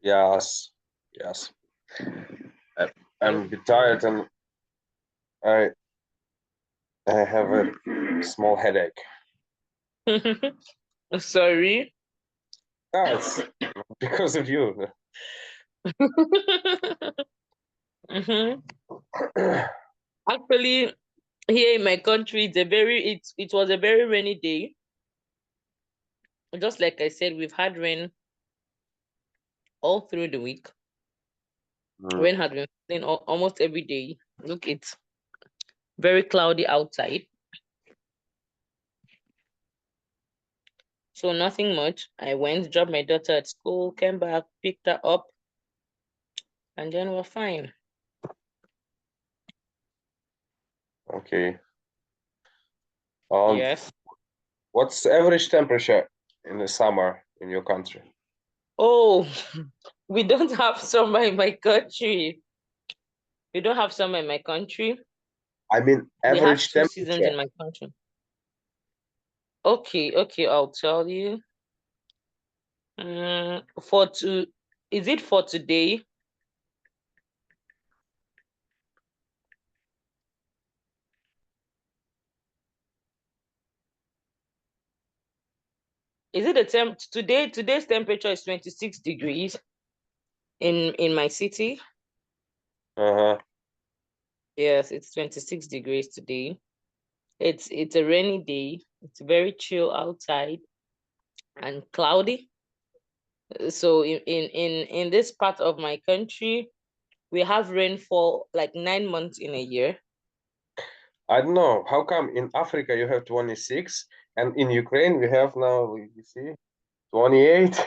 Yes, yes. I'm a bit tired and I I have a small headache. Sorry. That's because of you. Mhm. Actually, here in my country, it was a very rainy day. Just like I said, we've had rain all through the week. Mm, Rain has been falling almost every day. Look, it's very cloudy outside. So nothing much. I went, dropped my daughter at school, came back, picked her up, and then we're fine. okay. And Yes. what's the average temperature in the summer in your country? Oh, we don't have summer in my country. We don't have summer in my country. I mean We have average two seasons temperature. in my country. Okay, I'll tell you. For to Is it for today? Is it the temp today? Today's temperature is 26 degrees in my city. Uh-huh. Yes, it's 26 degrees today. It's a rainy day. It's very chill outside and cloudy. So in this part of my country, we have rainfall like 9 months in a year. I don't know. How come in Africa you have 26 and in Ukraine we have now, you see, 28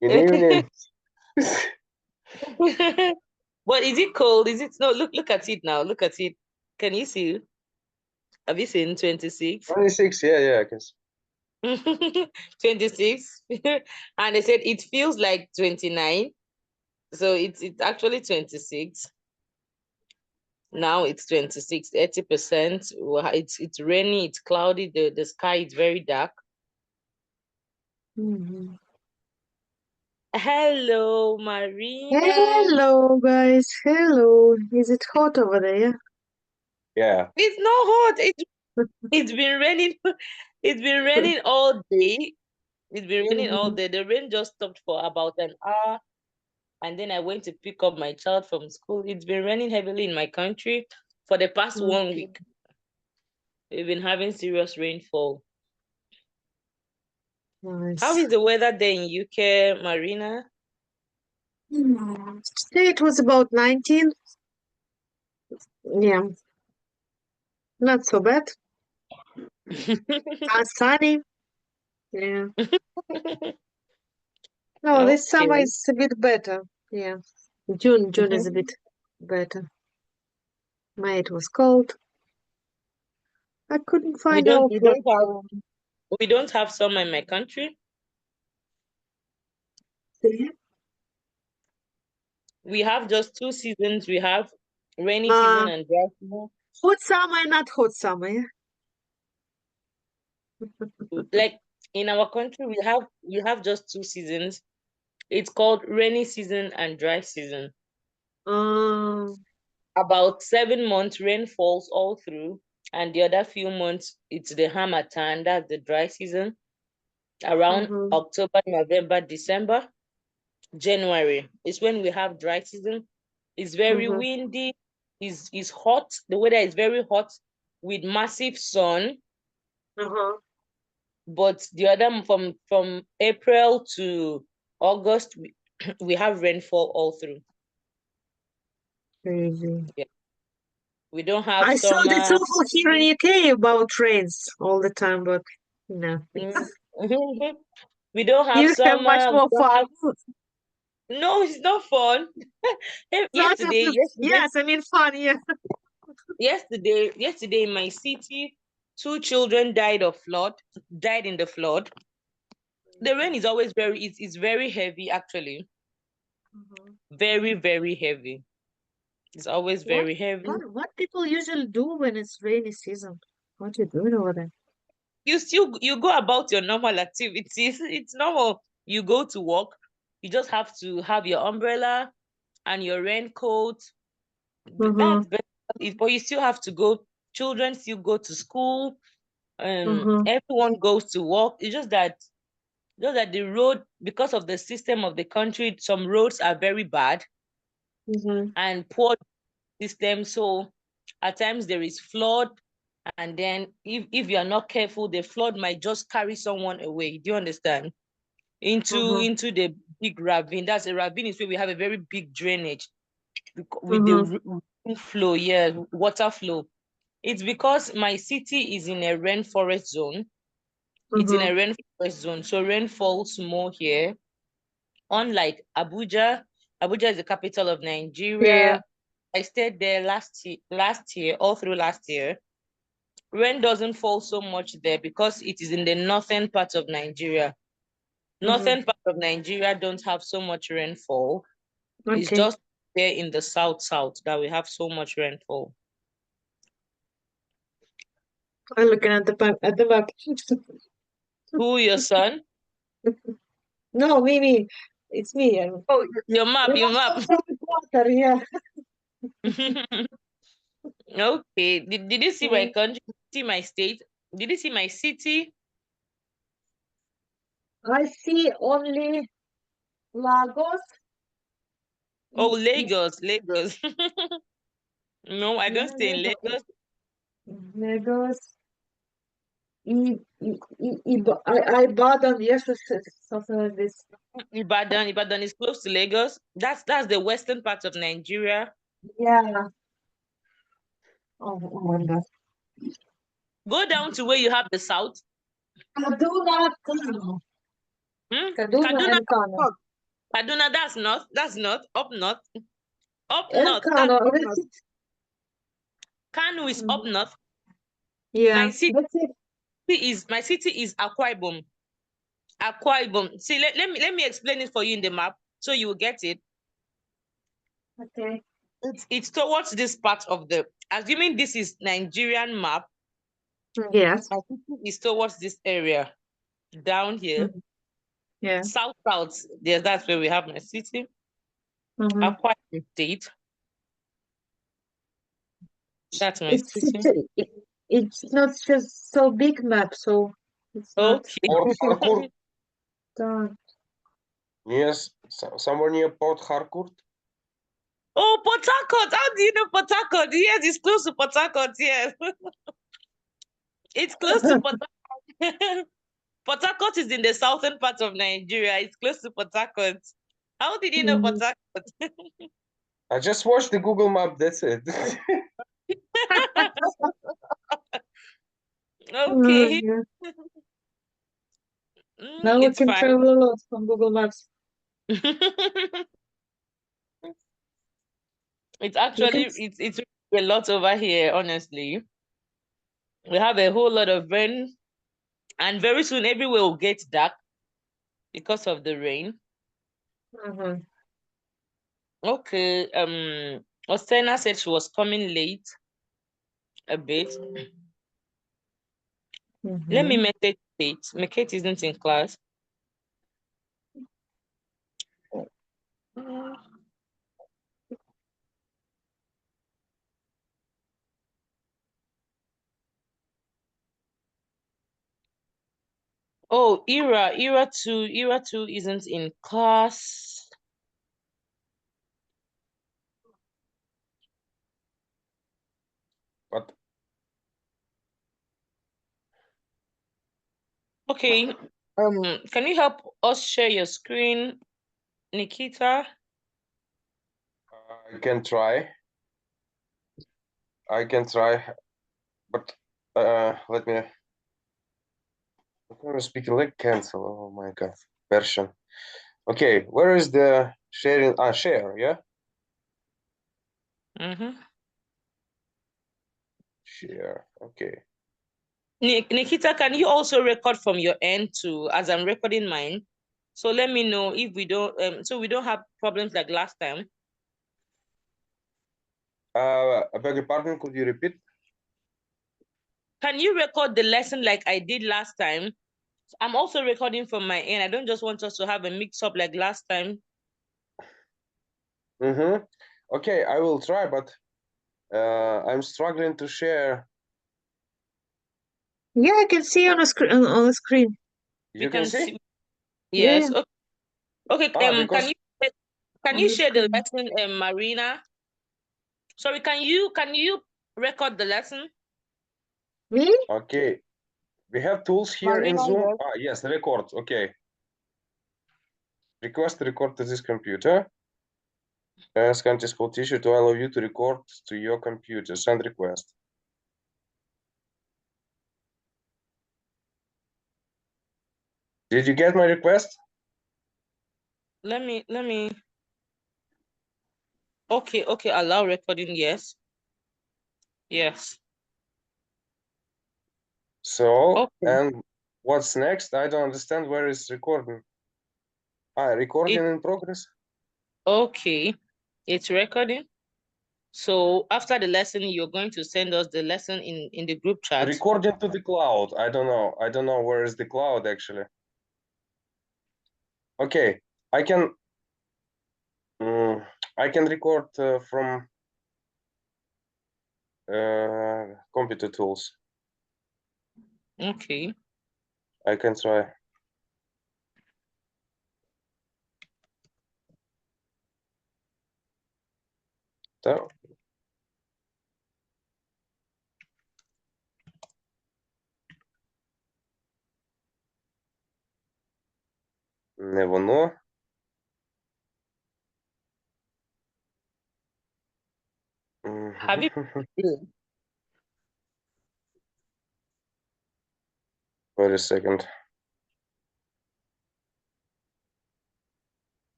in evening? But is it cold? Is it no? Look at it now. Look at it. Can you see? Have you seen 26? 26, yeah, I can see. 26. And they said it feels like 29. So it's actually 26. Now it's 26, 80%. It's rainy, it's cloudy, the sky is very dark. Mhm. Hello, Marina. Hello, guys. Hello. Is it hot over there? Yeah. It's not hot. It's been raining. It's been raining all day. It's been raining all Mhm. day. The rain just stopped for about an hour, and then I went to pick up my child from school. It's been raining heavily in my country for the past one Okay. week. We've been having serious rainfall. How Nice. is the weather there in UK, Marina? Today it was about 19. Yeah, not so bad. Sunny. Yeah. No, this summer Okay. is a bit better. Yeah. June is a Mhm. bit better. May it was cold. I couldn't We find don't out we what. don't have we don't have summer in my country. We have just two seasons. We have rainy season Uh, and dry season. hot summer and not hot summer. Yeah. Like in our country, we have just two seasons. It's called rainy season and dry season. Uh, About 7 months rain falls all through, and the other few months it's the harmattan, that's the dry season. Around uh-huh, October, November, December, January is when we have dry season. It's very uh-huh, windy, is hot. The weather is very hot with massive sun. uh-huh. But the other from April to August, we have rainfall all through. Crazy. Yeah. We don't have I thought it's summer. awful here in UK about trains all the time, but no. Mm. We don't have You have much summer. We more don't fun. have. No, it's not fun. Sort of. Yes, I mean fun, yeah. Yesterday in my city, two children died in the flood. The rain is always it's very heavy actually. Mhm. Very, very heavy. It's always What very heavy. what people usually do when it's rainy season? What you doing over there? You go about your normal activities. It's normal. You go to work, You just have to have your umbrella and your raincoat. Mhm. That's better. But you still have to go. Children still go to school. Mhm. Everyone goes to work. It's just that the road, because of the system of the country, some roads are very bad Mhm. and poor system. So at times there is flood, and then if you are not careful, the flood might just carry someone away. Do you understand? Into the big ravine. That's a ravine is where we have a very big drainage with the rain flow, yeah, water flow. It's because my city is in a rainforest zone. It's in a rainforest zone, so rain falls more here. Unlike Abuja, Abuja is the capital of Yeah. Nigeria. I stayed there last year, all through last year. Rain doesn't fall so much there because it is in the northern part of Nigeria. Northern part of Nigeria don't have so much rainfall. It's Okay. just there in the south that we have so much rainfall. I'm looking at the map. Who, your son? No, me. It's me. Oh, your map, your map. Water, yeah. Okay. Did you see my country? See my state? Did you see my city? I see only Lagos. Oh, I- Lagos. No, I don't yeah, stay in Lagos. Lagos. Lagos. I bought on yes, something like this. Ibadan is close to Lagos. That's the western part of Nigeria. Yeah. Oh my God. Go down to where you have the south. Kaduna, Kano. Kaduna Kaduna, and Kano. north. Kaduna, that's north. That's north. Up north. Up And north. That's Kano. up north. Kano is up north. Yeah, My city that's it. is Akwa Ibom. Akwa Ibom. See, let me explain it for you in the map so you will get it. Okay. It's towards this part of the, assuming this is Nigerian map, Yes. my city is towards this area down here. Yeah. South. Yes, that's where we have my city. Akwa Ibom State. That's my It's city. it's not just so big map, so it's not. Okay. Port Harcourt. Don't. Yes, somewhere near Port Harcourt. Oh, Port Harcourt. How do you know Port Harcourt? Yes, it's close to Port Harcourt. Yes. It's close to Port Harcourt. Port Harcourt is in the southern part of Nigeria. It's close to Port Harcourt. How did you know Port Harcourt? I just watched the Google map, that's it. Okay. Yeah. Now we It's can fine. travel a lot from Google Maps. It's actually it's a lot over here, honestly. We have a whole lot of rain, and very soon everywhere will get dark because of the rain. Okay. Ostena said she was coming late a bit. Let me message Kate. Kate isn't in class. Oh, Era 2 isn't in class. But Okay. Can you help us share your screen, Nikita? I can try. But let me speaking like cancel. Oh my God, version. Okay, where is the sharing? Share, yeah? Share, okay. Nikita, can you also record from your end too, as I'm recording mine? So let me know if we don't so we don't have problems like last time. I beg your pardon, could you repeat? Can you record the lesson like I did last time? I'm also recording from my end. I don't just want us to have a mix up like last time. Okay, I will try, but I'm struggling to share. Yeah, I can see on a screen. On the screen. You can see? Yeah, Yes. yeah. Okay. Because Can On you the share the screen. lesson, Marina? Sorry, can you record the lesson? Me? okay, we have tools here in Marina, Zoom. yes. Yes, record. Okay. Request to record to this computer. Ask anti-school teacher to allow you to record to your computer. Send request. Did you get my request? Let me. Okay, allow recording, yes. Yes. So, Okay. and what's next? I don't understand where is recording. Recording in progress? Okay. It's recording. So after the lesson, you're going to send us the lesson in the group chat. Recording to the cloud. I don't know. I don't know where is the cloud actually. Okay, I can record from computer tools. Okay. I can try. So, не воно. Have you? Wait a second.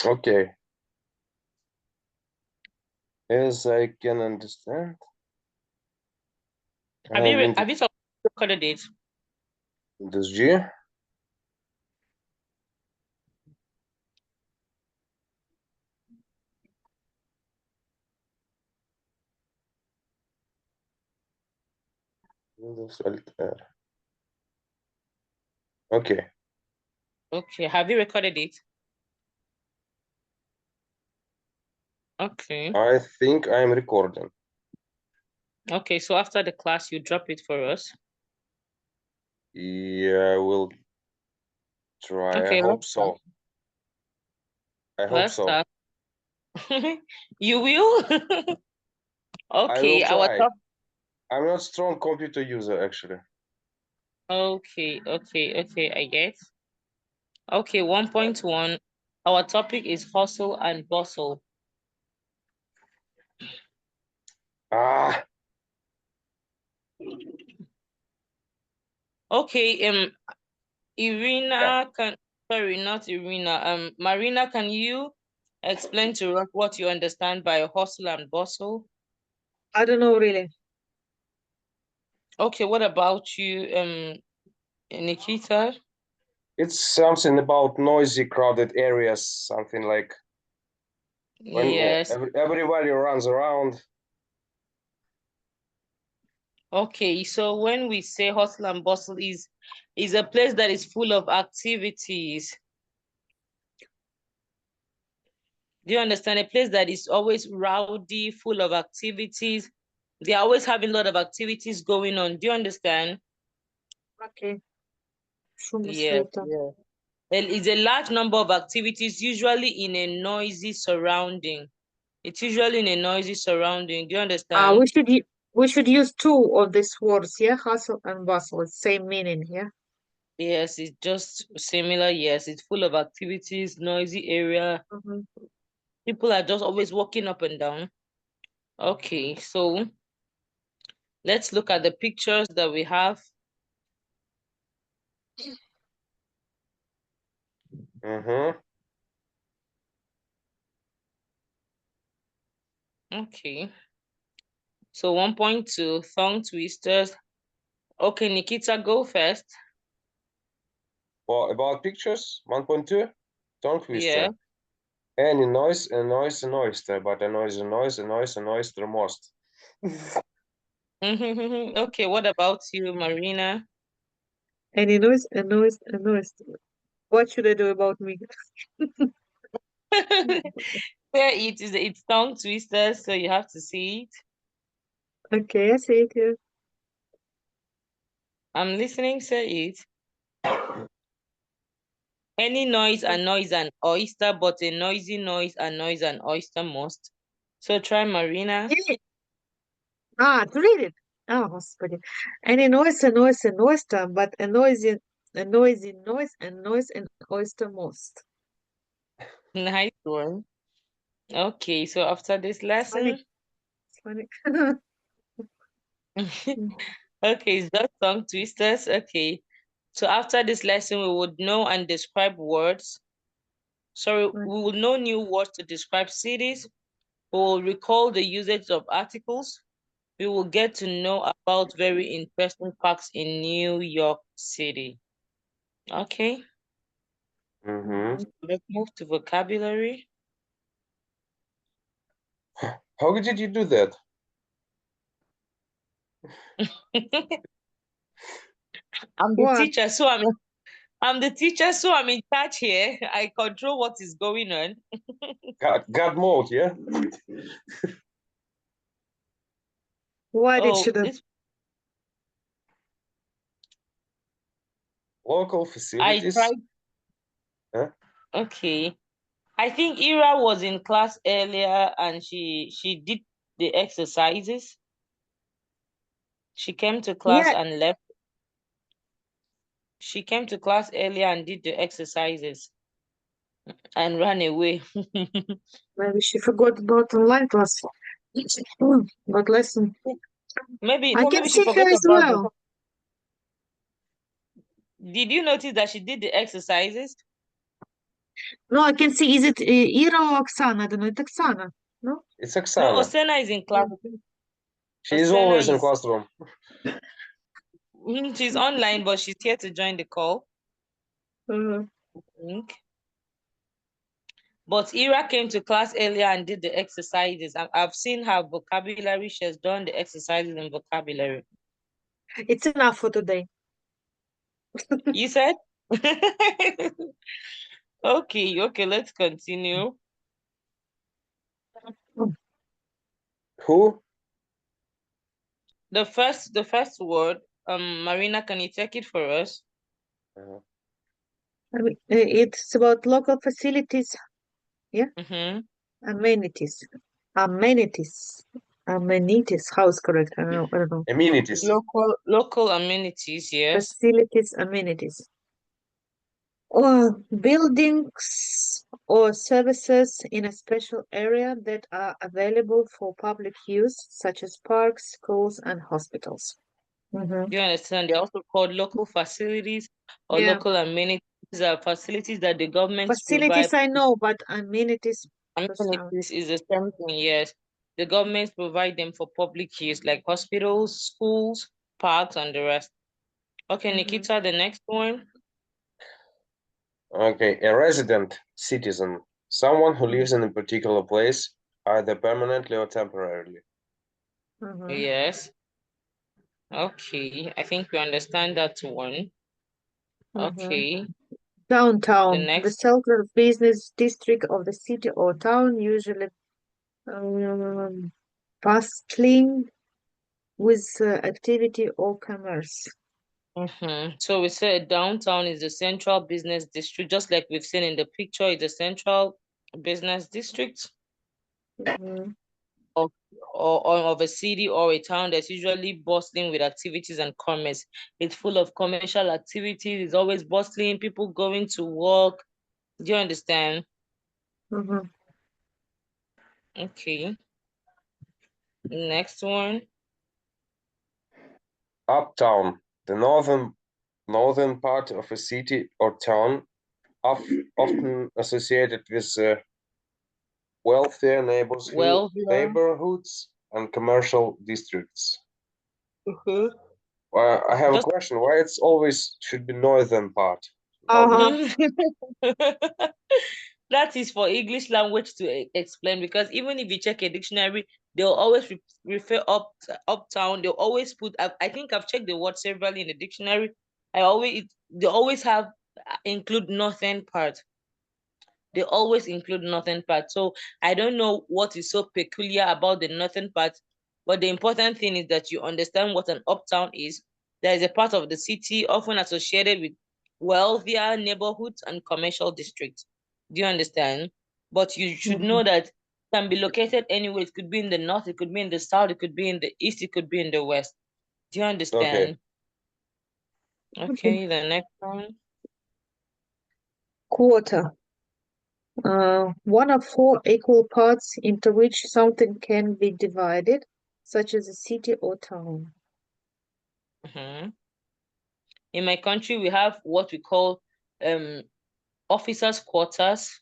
Okay. As I can understand. Have you recorded it? This G. Windows Alt R. Okay. Okay. Have you recorded it? Okay. I think I'm recording. Okay. So after the class, you drop it for us. Yeah, I will try. Okay, I hope so. I hope Let's so. start. You will? I will Okay. try. I'm not strong computer user actually. Okay. I get. Okay, 1.1. Our topic is hustle and bustle. Ah, Okay, Irina can sorry, not Irina. Marina, can you explain to us what you understand by hustle and bustle? I don't know really. Okay, what about you, Nikita? it's something about noisy, crowded areas. Something like when Yes. everybody runs around. Okay, so when we say hustle and bustle is a place that is full of activities. Do you understand? A place that is always rowdy, full of activities. They're always having a lot of activities going on. Do you understand? Okay. Yes, Шумосвета. yes. There is a large number of activities, usually in a noisy surrounding. It's usually in a noisy surrounding. Do you understand? We should use two of these words, yeah? Hustle and bustle. It's same meaning, yeah? Yes, it's just similar. Yes, it's full of activities, noisy area. People are just always walking up and down. Okay, so let's look at the pictures that we have. Okay. So 1.2, tongue twisters. Okay, Nikita, go first. Well, about pictures, 1.2, tongue twister. Yeah. Any noise, a noise, an oyster, but a noise, a noise, a noise, an oyster most. Okay, what about you, Marina? Any noise, a noise, a noise. What should I do about me? Where it's tongue twisters, so you have to see it. Okay, I see it here. I'm listening, say it. Any noise annoys an oyster, but a noisy noise annoys an oyster most. So try Marina. Yeah. To read it. Oh, господи. Any noise, a noise, an oyster, but a noisy noise annoys an oyster most. Nice one. Okay, so after this lesson, It's funny. okay, it's just tongue twisters. Okay, so after this lesson, we would know and describe words. Sorry, we will know new words to describe cities. We will recall the usage of articles. We will get to know about very interesting facts in New York City. Okay, Mm-hmm. let's move to vocabulary. How did you do that? I'm the What? teacher, so I'm the teacher, so I'm in charge here. I control what is going on. God mode, yeah? Why did Oh, she do? this Local I facilities. tried. Huh? Okay, I think Ira was in class earlier and she did the exercises. She came to class Yeah, and left. She came to class earlier and did the exercises and ran away. maybe she forgot about online class. But lesson. Maybe I no, can maybe she see her forgot as about the. well. Did you notice that she did the exercises? No, I can see. Is it Ira or Oksana? I don't know. It's Oksana. No? It's No, Oksana. Osena is in class. She is Osena always in is classroom. she's online, but she's here to join the call. Uh, I think. But Ira came to class earlier and did the exercises. I've seen her vocabulary. She has done the exercises in vocabulary. it's enough for today. You said? Okay, let's continue. Who? The first word, Marina, can you take it for us? I mean, it's about local facilities, Mm-hmm. amenities, amenities, amenities. How is correct? I don't know. Amenities. Local amenities, yes. Facilities, amenities. Or buildings or services in a special area that are available for public use, such as parks, schools, and hospitals. Do you understand? They're also called local facilities or Yeah, local amenities. These are facilities that the government provide. facilities I know, but amenities, first time. Amenities is the same thing, yes. The government provide them for public use, like hospitals, schools, parks, and the rest. Okay, Mhm. Nikita, the next one. Okay, a resident citizen, someone who lives in a particular place, either permanently or temporarily. Mhm. Yes. Okay, I think we understand that one. Mhm. Okay, Downtown, the next. central business district of the city or town, usually bustling with activity or commerce. So we said downtown is the central business district, just like we've seen in the picture, it's a central business district Mhm. of or of a city or a town that's usually bustling with activities and commerce. It's full of commercial activities, it's always bustling, people going to work. Do you understand? Mhm. Okay. Next one. Uptown, the northern part of a city or town, often associated with wealthier Well, neighborhoods and commercial districts. Mhm. I have a Just question. Why it's always should be northern part? Uh-huh. that is for English language to explain, because even if you check a dictionary, they'll always refer uptown. They'll always put. I think I've checked the word severally in the dictionary. They always have include northern part. They always include northern part. So I don't know what is so peculiar about the northern part, but the important thing is that you understand what an uptown is. There is a part of the city often associated with wealthier neighborhoods and commercial districts. Do you understand? But you should know that it can be located anywhere. It could be in the north, it could be in the south, it could be in the east, it could be in the west. Do you Okay. understand? Okay, the next one. Quarter. One of four equal parts into which something can be divided, such as a city or town. Mhm. In my country, we have what we call officers' quarters.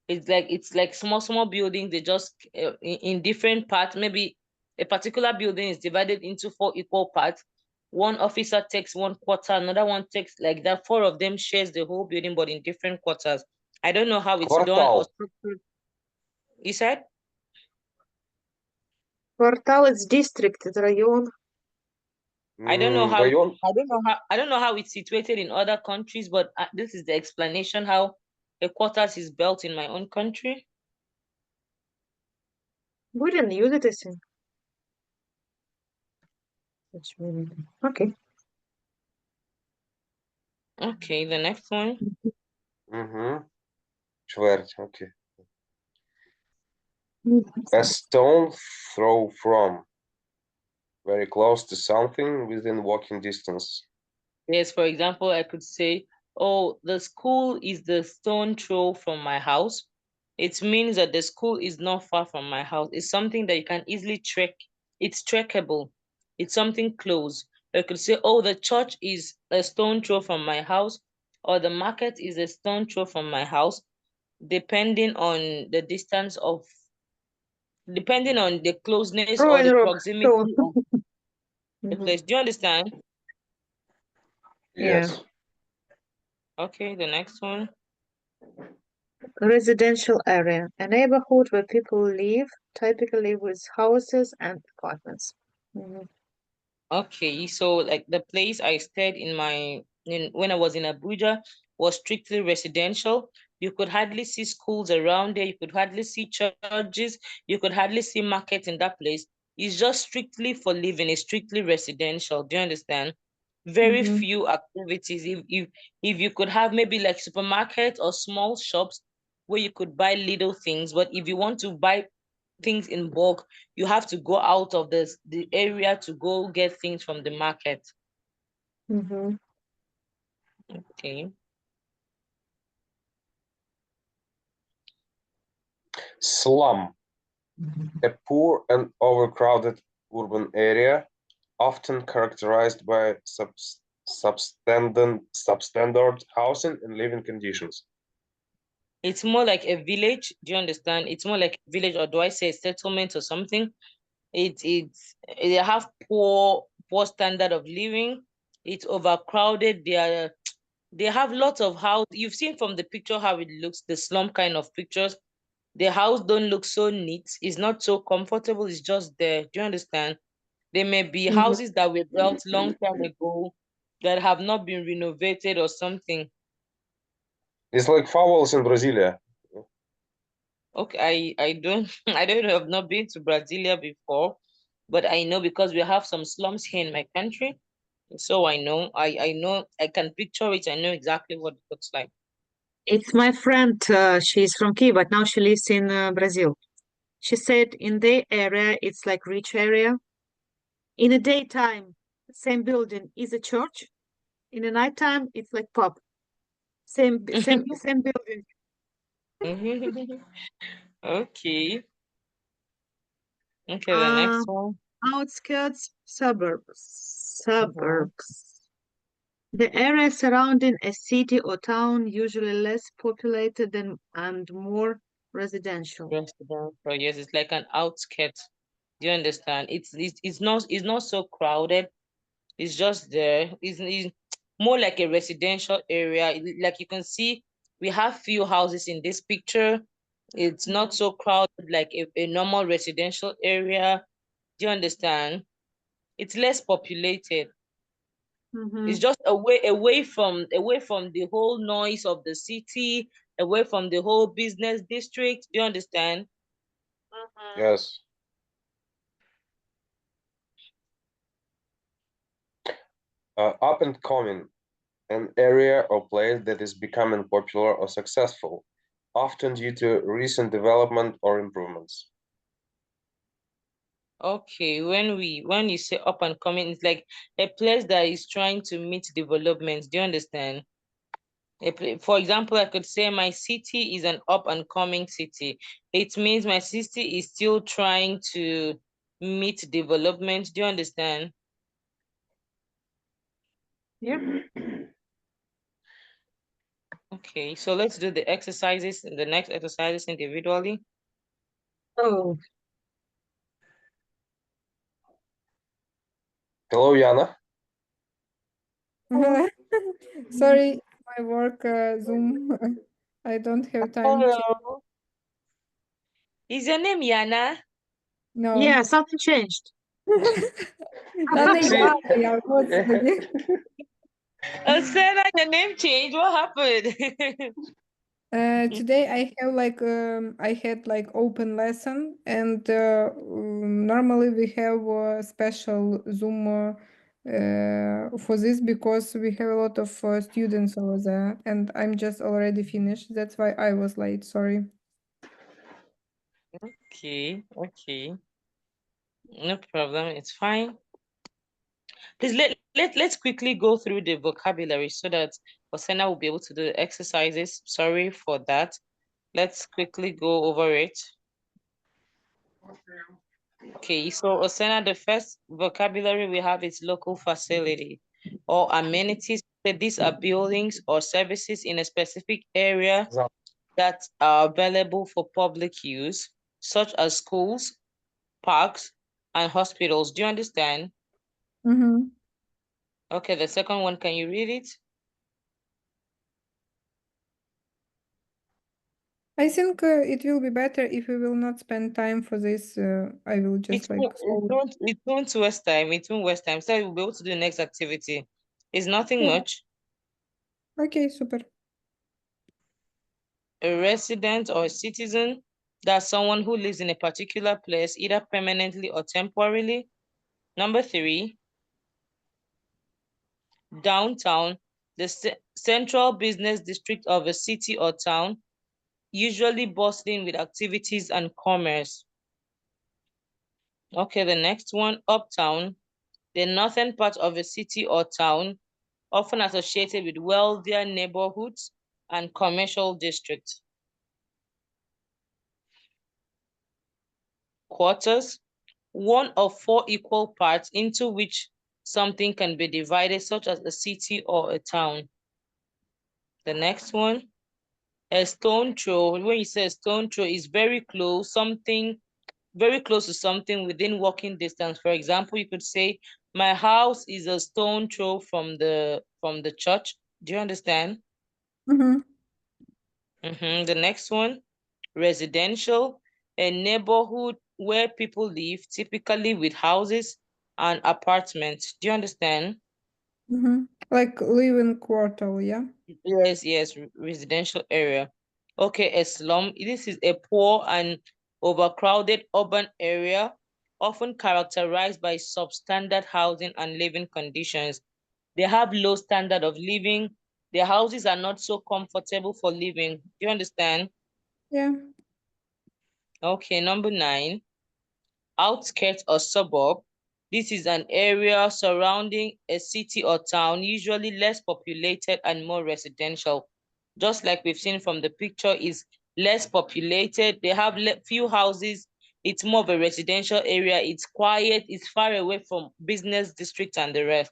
It's like small buildings. They just in different parts. Maybe a particular building is divided into four equal parts. One officer takes one quarter, another one takes like that. Four of them shares the whole building, but in different quarters. I don't know how it's done or Quartal. structured. You said? Квартал is district, it's район. I don't know how Район. I don't know how it's situated in other countries, but this is the explanation how a quarters is built in my own country. We didn't use it, I think. Okay. Okay, the next one. Чверть. Okay. A stone throw from very close to something within walking distance. Yes, for example, I could say, oh, the school is the stone throw from my house. It means that the school is not far from my house. It's something that you can easily track. It's trackable. It's something close. I could say, oh, the church is a stone throw from my house, or the market is a stone throw from my house, depending on the distance of, depending on the closeness Throw or and the rock. proximity of the Mhm. place. Do you understand? Yeah. Yes. Okay, the next one. Residential area, a neighborhood where people live, typically with houses and apartments. Mhm. Okay, so like the place I stayed when I was in Abuja was strictly residential. You could hardly see schools around there. You could hardly see churches. You could hardly see markets in that place. It's just strictly for living. It's strictly residential. Do you understand? Very Mhm. few activities. If you could have maybe like supermarkets or small shops where you could buy little things, but if you want to buy things in bulk, you have to go out of the area to go get things from the market. Mhm. Okay. Slum. A poor and overcrowded urban area, often characterized by substandard housing and living conditions. It's more like a village. Do you understand? It's more like a village, or do I say a settlement or something? They have poor standard of living. It's overcrowded. They have lots of house. You've seen from the picture how it looks, the slum kind of pictures. The house don't look so neat. It's not so comfortable. It's just there. Do you understand? There may be Mhm. houses that were built long time ago that have not been renovated or something. It's like favels in Brasilia. Okay, I don't I don't have not been to Brasilia before, but I know because we have some slums here in my country. So I know I can picture it. I know exactly what it looks like. It's my friend. She's from Kiev, but now she lives in Brazil. She said in their area, it's like rich area. In the daytime, same building is a church. In the nighttime, it's like pub. Same building. Okay. Okay, the Uh, next one. Outskirts, Mhm. suburbs. The area surrounding a city or town, usually less populated than and more residential. Residential, yes, it's like an outskirt. Do you understand? It's not so crowded. It's just there. It's more like a residential area. Like you can see, we have few houses in this picture. It's not so crowded like a normal residential area. Do you understand? It's less populated. It's just away from the whole noise of the city, away from the whole business district. Do you understand? Yes. Up and coming, an area or place that is becoming popular or successful, often due to recent development or improvements. Okay, when you say up and coming, it's like a place that is trying to meet development. Do you understand? For example, I could say my city is an up and coming city. It means my city is still trying to meet development. Do you understand? Yeah. Okay, so let's do the exercises, the next exercises individually. Oh, Hello, Yana. Sorry, my work Zoom. I don't have time to. Hello. Is your name Yana? No. yeah, something changed. Та не See, я, я, господи. Oh, Sarah, the name changed. What happened? Today I have I had like open lesson and normally we have a special Zoom for this because we have a lot of students over there and I'm just already finished. That's why I was late. Sorry. Okay. No problem. It's fine. Please let's quickly go through the vocabulary so that Osena will be able to do the exercises. Sorry for that. Let's quickly go over it. Okay, so Osena, the first vocabulary we have is local facility or amenities. These are buildings or services in a specific area that are available for public use, such as schools, parks, and hospitals. Do you understand? Mm-hmm. Okay, the second one, can you read it? I think it will be better if we will not spend time for this. I will just It won't waste time. It won't waste time. So we'll be able to do the next activity. It's nothing Yeah. much. Okay, super. A resident or a citizen, that's someone who lives in a particular place, either permanently or temporarily. Number 3, downtown, the central business district of a city or town, usually bustling with activities and commerce. Okay, the next one, uptown, the northern part of a city or town, often associated with wealthier neighborhoods and commercial districts. Quarters, one of 4 equal parts into which something can be divided, such as a city or a town. The next one, a stone throw. When you say a stone throw, is very close, very close to something within walking distance. For example, you could say, my house is a stone throw from the church. Do you understand? Mm-hmm. The next one, residential, a neighborhood where people live, typically with houses and apartments. Do you understand? Mm-hmm. Like living quarter, yeah. Yes, residential area. Okay, a slum. This is a poor and overcrowded urban area, often characterized by substandard housing and living conditions. They have low standard of living. Their houses are not so comfortable for living. Do you understand? Yeah. Okay, number 9, outskirts or suburb. This is an area surrounding a city or town, usually less populated and more residential. Just like we've seen from the picture, is less populated. They have few houses. It's more of a residential area. It's quiet. It's far away from business district and the rest.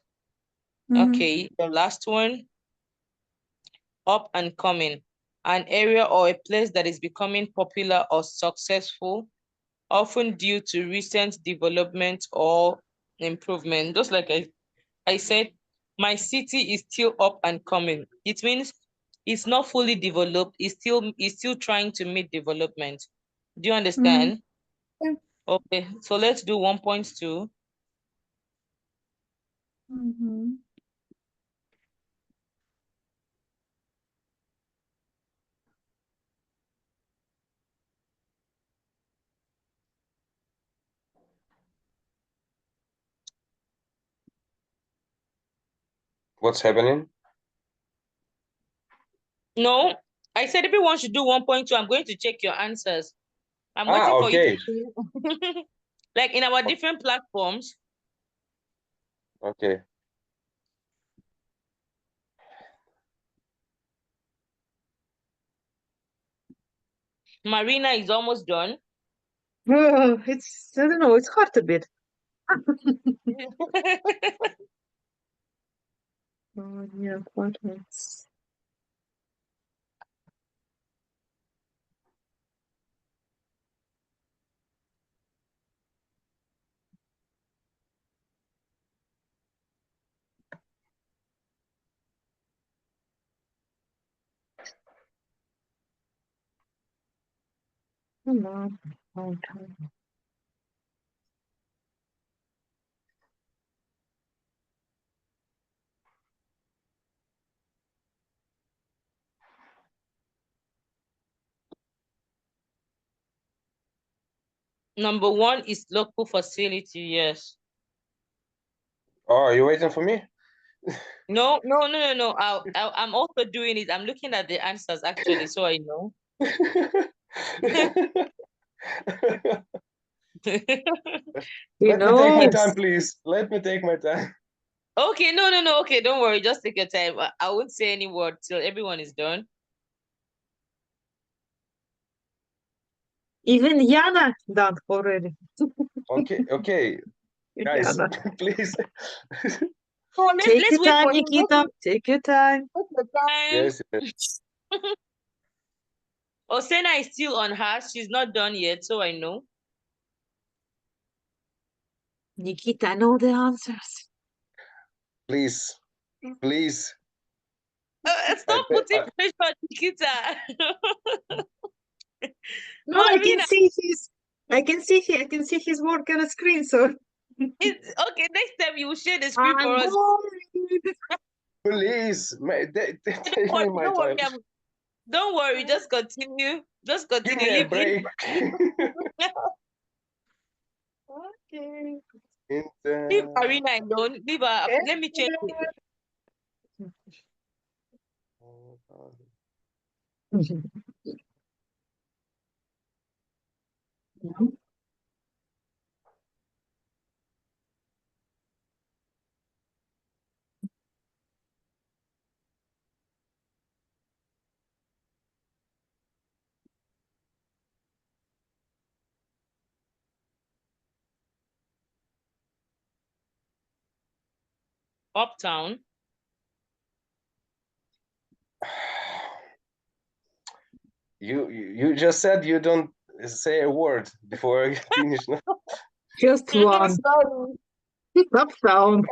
Mm-hmm. Okay, the last one, up and coming. An area or a place that is becoming popular or successful. often due to recent development or improvement. Just like I said, my city is still up and coming. It means it's not fully developed. It's still trying to meet development. Do you understand? Yeah. Okay, so let's do 1.2. Mhm. What's happening? No, I said everyone should do 1.2. I'm going to check your answers. I'm Ah, waiting for you okay. to like in our different platforms. Okay. Marina is almost done. Oh, I don't know, it's hard a bit. Oh, yeah, apartments. Come on. Okay. Number one is local facility. Yes. Oh, are you waiting for me? No. I'm also doing it. I'm looking at the answers actually, so I know. He Let me take my knows. time, please. Let me take my time. Okay, no. Okay, don't worry. Just take your time. I won't say any word till everyone is done. Even Yana done already. Okay, guys, Yana. please. Oh, Take let's your wait time, for him. Nikita. Take your time. Take your time. Yes, yes. Osena is still on hers. She's not done yet, so I know. Nikita, I know the answers. Please, please. Stop putting pressure on Nikita. No, I can Marina, see I can see his work on a screen, so it's okay. Next time you will share the screen I'm for us. bored. Please, take me my Don't worry, time. don't worry. Just continue. Just Give continue. me a Leave. break. Okay. Leave Marina alone. Leave her. Let me check it. Uptown. You just said you don't say a word before I finish. No? Just one. Sorry. Up sound.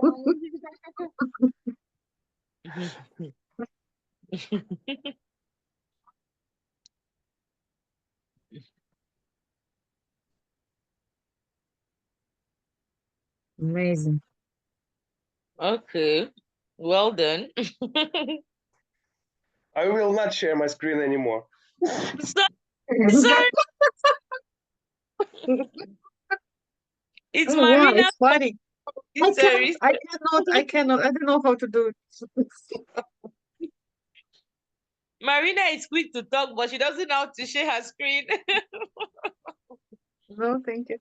Amazing. Okay. Well done. I will not share my screen anymore. Sorry. It's Oh wow, Marina. it's funny. Sorry. I cannot, I don't know how to do it. Marina is quick to talk, but she doesn't know how to share her screen. No, thank you.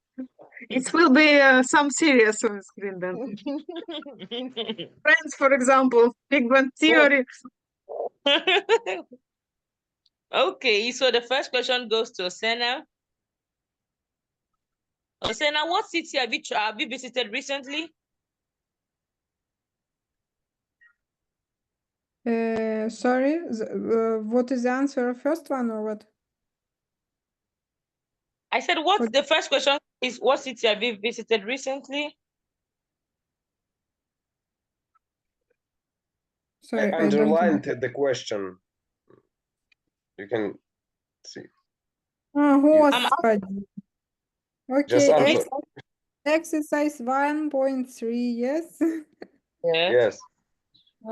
It will be some serious on screen then. Friends, for example, Big Bang Theory. Okay, so the first question goes to Osena. Osena, what city have you visited recently? Sorry, what is the answer? First one or what? I said, what What- the first question is, what city have you visited recently? Sorry, I I don't underlined the question. You can see. horse I'm study. Just Okay, answer. exercise 1.3, yes. yeah. Yes.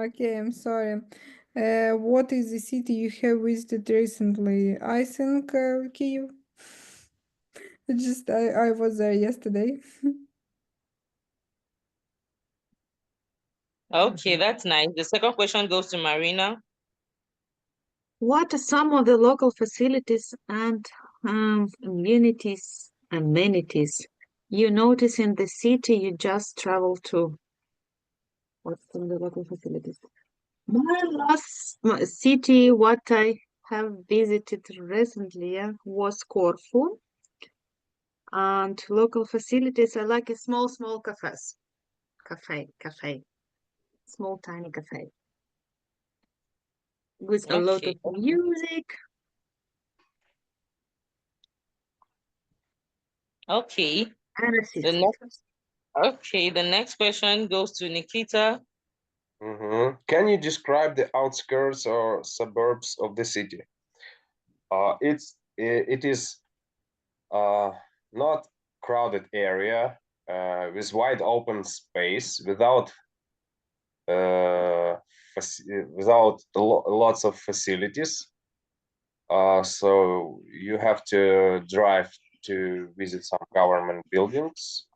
Okay, I'm sorry. What is the city you have visited recently? I think Kyiv. Just I was there yesterday. Okay, that's nice. The second question goes to Marina. What are some of the local facilities and amenities you notice in the city you just traveled to? What's some of the local facilities? My last city, what I have visited recently was Corfu. And local facilities are like a small cafes. Cafe. Small, tiny cafe. With a lot of Okay. music. Okay. And a The city. next, okay, the next question goes to Nikita. Can you describe the outskirts or suburbs of the city? It is not crowded area with wide open space without lots of facilities. So you have to drive to visit some government buildings.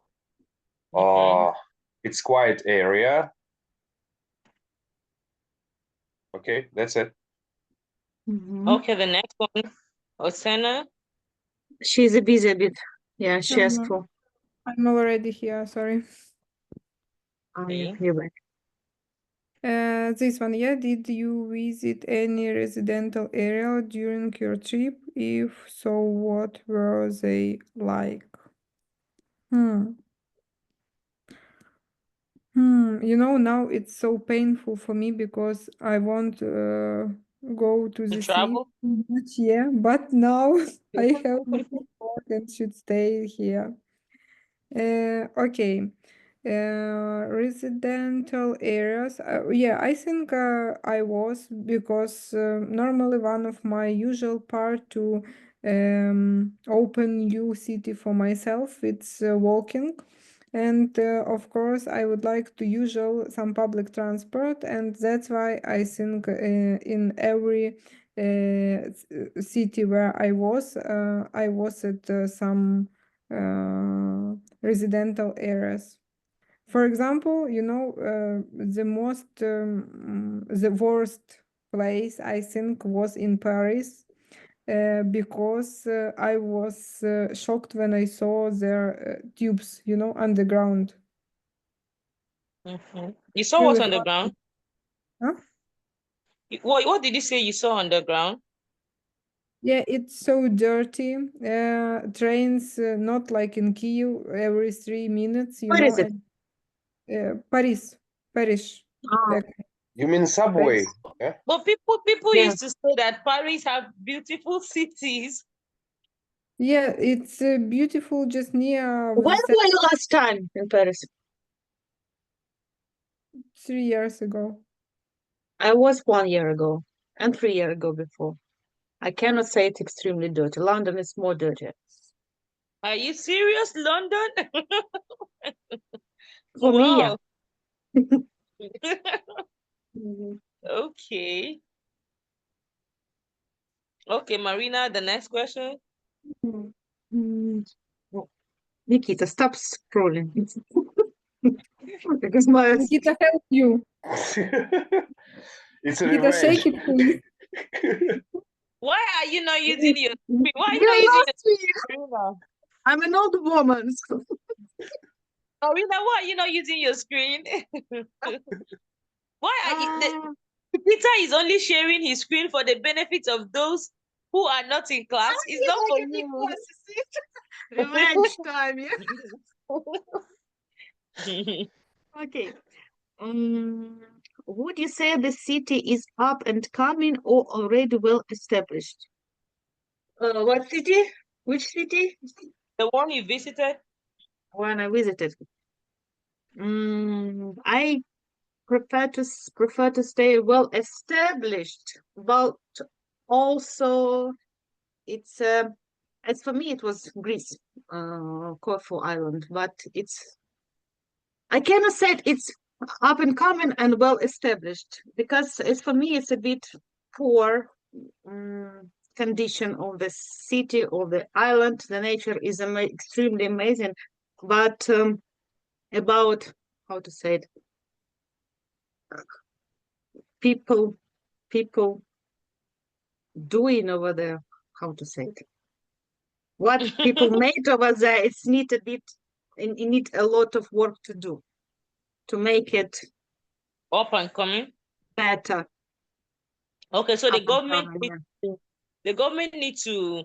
It's quiet area. Okay, that's it. Okay, the next one, Osana. She's a busy a bit. Yeah, she asked for. I'm already here, sorry. Yeah, Okay. you're back. This one, yeah. Did you visit any residential area during your trip? If so, what were they like? You know, now it's so painful for me because I want go to the sea. Travel? Yeah, but now I have work and should stay here. Okay. Residential areas. Yeah, I think I was because normally one of my usual part to open new city for myself, it's walking. And of course, I would like to usual some public transport, and that's why I think in every city where I was at some residential areas. For example, you know, the worst place I think was in Paris. Because I was shocked when I saw their tubes, you know, underground. You saw Really what on the ground? Huh? What did you say you saw on the ground? Yeah, it's so dirty. Trains not like in Kyiv every 3 minutes, you Where know. is it? And, Paris. Oh, Like, You mean subway? Paris. Yeah. But people Yeah. used to say that Paris have beautiful cities. yeah, it's beautiful just near When the were you last time in Paris? 3 years ago. I was 1 year ago and 3 years ago before. I cannot say it's extremely dirty. London is more dirty. Are you serious, London? For me, yeah. Wow. Mhm. Okay. Okay, Marina, the next question. Mm. Oh, Nikita, stop scrolling. Because my Nikita, help you. It's a Nikita, revenge. shake it, please. Why are you not using your screen? Why are you You not using lost me. your screen now? I'm an old woman. Marina, why are you not using your screen? Why are you Ah, Peter is only sharing his screen for the benefit of those who are not in class. It's yes, not I for can be you. close, you see? Revenge time, yeah. Okay. Would you say the city is up and coming or already well established? What city? Which city? The one you visited? When I visited. I prefer to stay well established, but also it's as for me it was Greece, Corfu Island, but I cannot say it's up and coming and well established because it's for me it's a bit poor condition of the city or the island. The nature is extremely amazing, but about how to say it, people doing over there, how to say it, what people made over there, it's need a bit, it need a lot of work to do to make it Up and coming. better. Okay, so Up the and government coming, the government need to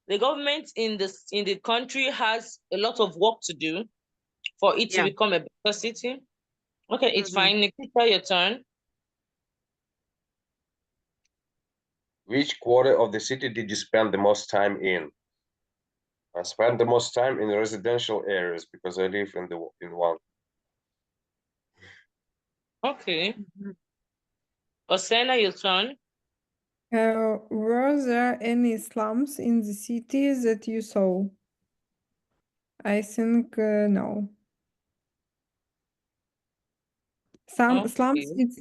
the government in the country has a lot of work to do for it to Yeah. become a better city. Okay, it's Mhm. fine. Nikita, your turn. Which quarter of the city did you spend the most time in? I spent the most time in residential areas because I live in one. Okay. Mhm. Osena, your turn. Were there any slums in the city that you saw? I think no. Some slums, Okay. it's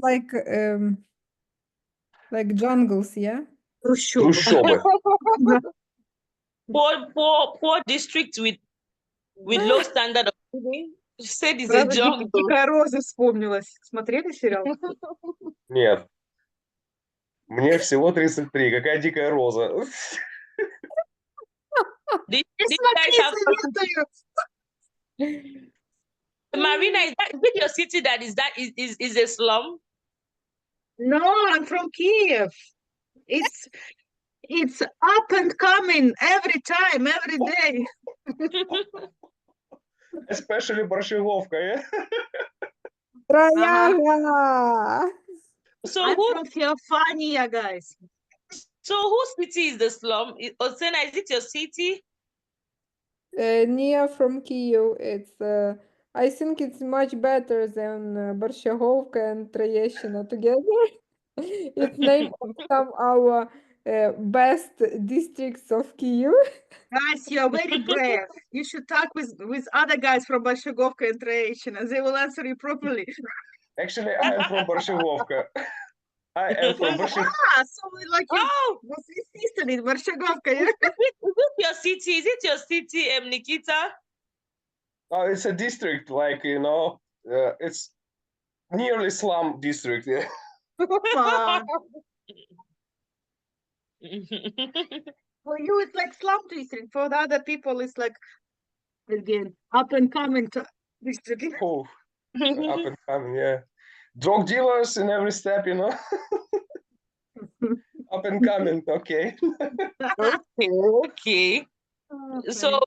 like jungles, yeah? Трущобы. Трущобы. Poor district with low standard of living. You said it's a Сразу jungle. Дикая Роза вспомнилась. Смотрели сериал? Нет. Мне всего 33. Какая дикая роза? Did Не you смотри, guys have советую. Marina? Is it your city that is a slum? No, I'm from Kiev. It's up and coming every time, every day. Especially Борщеговка, yeah? Трояга! So I'm who from Feofania, guys. whose city is the slum? Osena, is it your city? Near from Kyiv, it's I think it's much better than Борщаговка and Tроещина together. It's name of some our best districts of Kyiv. Guys, you're very brave. You should talk with other guys from Bolshegovka and Troyeshina. They will answer you properly. Actually, I am from Борщеговка. I am from Борщеговка. So like you Oh, was sister in Bolshegovka, yeah? is it your city? Is it your city, Nikita? Oh, it's a district, like, it's nearly slum district, yeah. For you, it's like slum district. For the other people, it's like, again, up and coming district. Oh, up and coming, yeah. Drug dealers in every step, Up and coming, okay. Okay. So,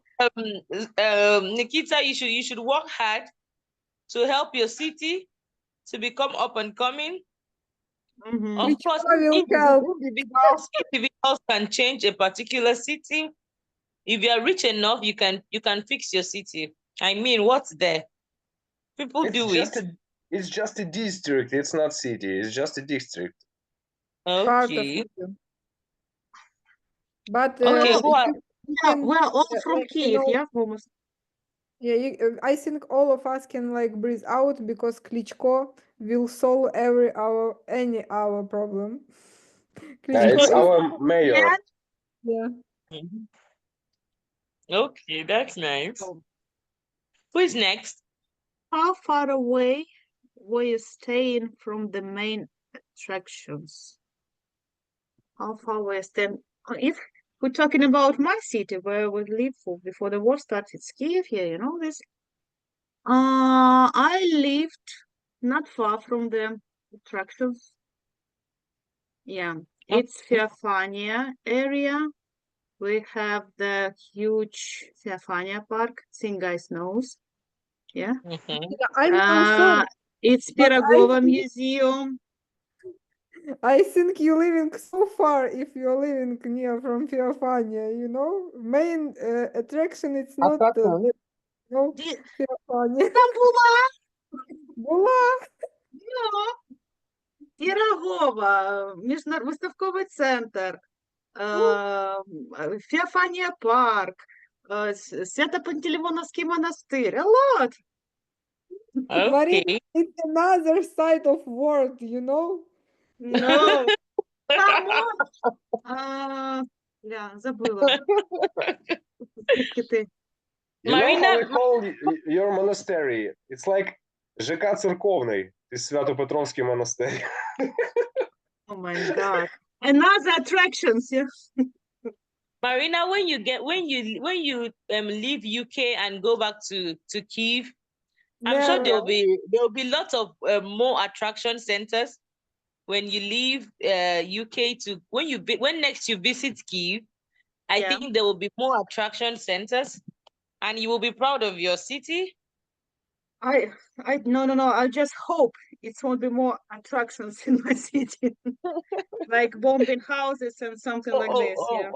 Nikita, you should work hard to help your city to become up and coming. Mhm. Of course, will help. individuals can change a particular city. If you are rich enough, you can fix your city. I mean, what's there? People It's do just it. it's just a district. It's not city. It's just a district. Part of Okay. Kyiv. But Okay, Oh, who are Yeah, can, we're all from like, Kiev, yeah, almost. yeah, I think all of us can like breathe out because Klitschko will solve any our problem. Klitschko It's is, our mayor. Yeah. yeah. okay, that's nice. Oh. Who is next? How far away were you staying from the main attractions? How far were you staying? If we're talking about my city where we lived for before the war started, it's Kiev here, you know this. I lived not far from the attractions. Yeah, it's Feofania area. We have the huge Feofania Park. Think guys knows. Yeah. Mhm. Yeah, I'm also It's but I Pirogova think- Museum. I think you living so far if you're living near from Feofania, you know? Main attraction it's not Attraction. no Ді- Feofania. Там була Була. ну, Пірогова, виставковий центр, Феофанія парк, Свято-Пантелеймоновський монастир. A lot. Марина, Okay. it's another side of world, you know? No. Come on. Забыла. Звідки ти? You know how we Marina, call your monastery? It's like ЖК Церковний. It's Свято-Петровський монастир. Oh my God. Another attractions, yeah. Marina, when you leave UK and go back to Kyiv, I'm sure there'll be lots of more attraction centers when you leave UK to when next you visit Kyiv. I Yeah. think there will be more attraction centers, and you will be proud of your city. No. I just hope it won't be more attractions in my city. Like bombing houses and something like this, yeah.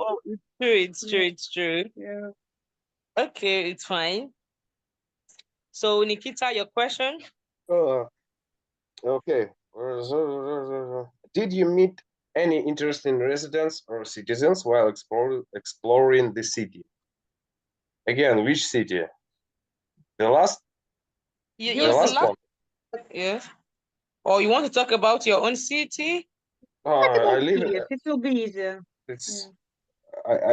It's true, it's true. Yeah. Okay, it's fine. So Nikita, your question? Okay. Did you meet any interesting residents or citizens while exploring the city? Again, which city? The last You, Your the last city. one. Yes. Or you want to talk about your own city? I live. Kyiv, it will be easier. It's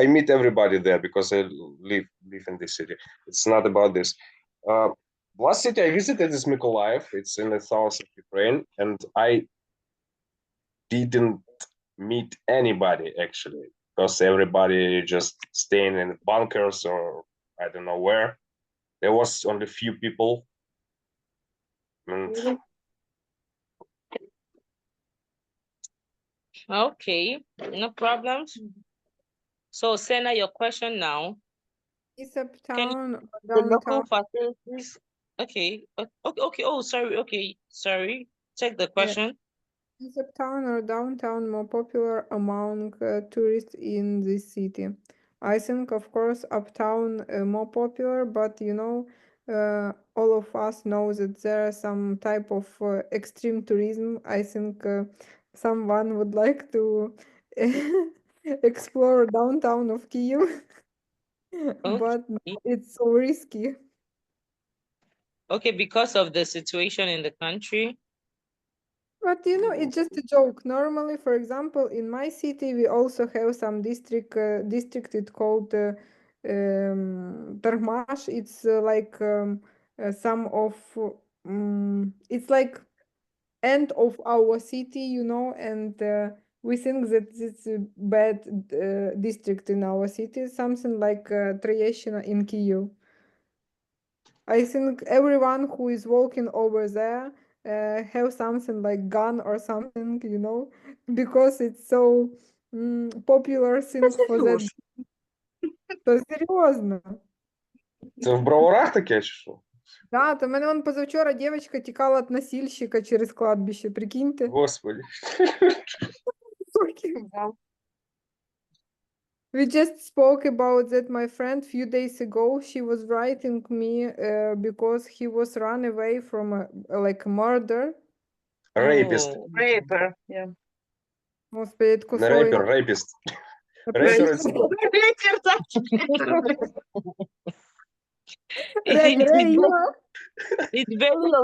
I meet everybody there because I live in this city. It's not about this. Last city I visited is Mykolaiv. It's in the south of Ukraine, and I didn't meet anybody actually because everybody just staying in bunkers or I don't know where. There was only few people. And Okay, no problems. So Senna, your question now. Is uptown or The downtown? local facilities. Okay. Okay. Oh, sorry. Okay. Sorry. Check the question. Is uptown or downtown more popular among tourists in this city? I think, of course, uptown more popular, but you know, all of us know that there are some type of extreme tourism. I think someone would like to explore downtown of Kyiv, but Okay. it's so risky. Okay, because of the situation in the country. But you know, it's just a joke. Normally, for example, in my city, we also have some district. It's called Tarmash. It's like some of. It's like end of our city, you know, and we think that it's a bad district in our city. Something like Tryeshina in Kyiv. I think everyone who is walking over there have something like gun or something, you know, because it's so popular thing for that. То серйозно. це в Броварах таке чи що? Да, то мене вон позавчора дівчинка тікала від носильщика через кладбище, прикиньте. Господи. We just spoke about that, my friend, few days ago. She was writing me because he was run away from like murder. Рейпіст. Oh. Raper, yeah. Господи, тако Не слово рейпер, рейпіст. Рейпер це Raper, так.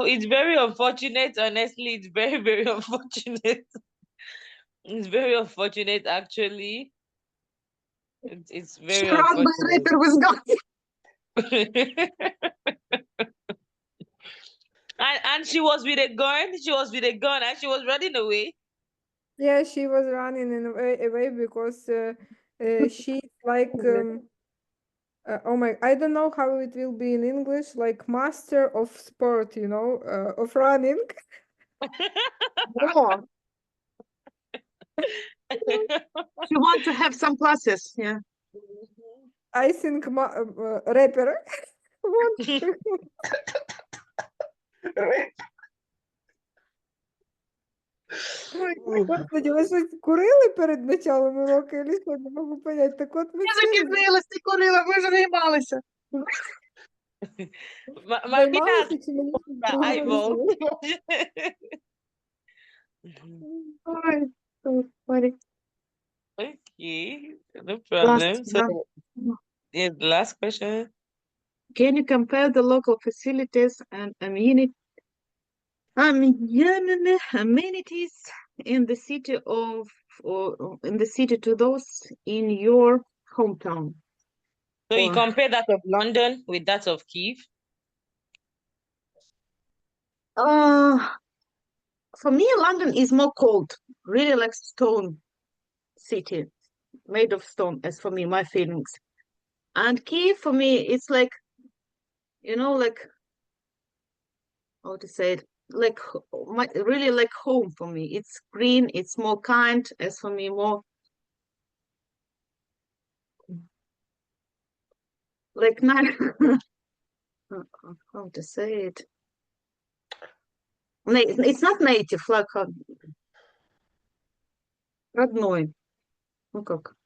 It's very unfortunate, honestly. It's very, very unfortunate. It's very unfortunate, actually. It's very Run by unfortunate. raper with gun. And she was with a gun. She was with a gun and she was running away. Yeah, she was running away because she's like oh my, I don't know how it will be in English, like master of sport, you know, of running. Oh, you want to have some classes, yeah. I think rapper. Господи, ви щось курили перед началом уроку, или що? Не можу понять. Так от ми Я всі запізнилась, ти курила, ми ж займалися. Marina has займалися чи мені щось the друге eyeball. прийшло? Ой, so funny. Okay, no problem. So, yeah, the last question. Can you compare the local facilities and amenities in the city or in the city to those in your hometown? So you Or- compare that of London with that of Kiev. For me, London is more cold, really like stone city, made of stone, as for me, my feelings. And Kiev, for me, it's like, like, how to say it, like really like home for me. It's green, it's more kind, as for me, more like not how to say it. It's not native, like родной. Ну как?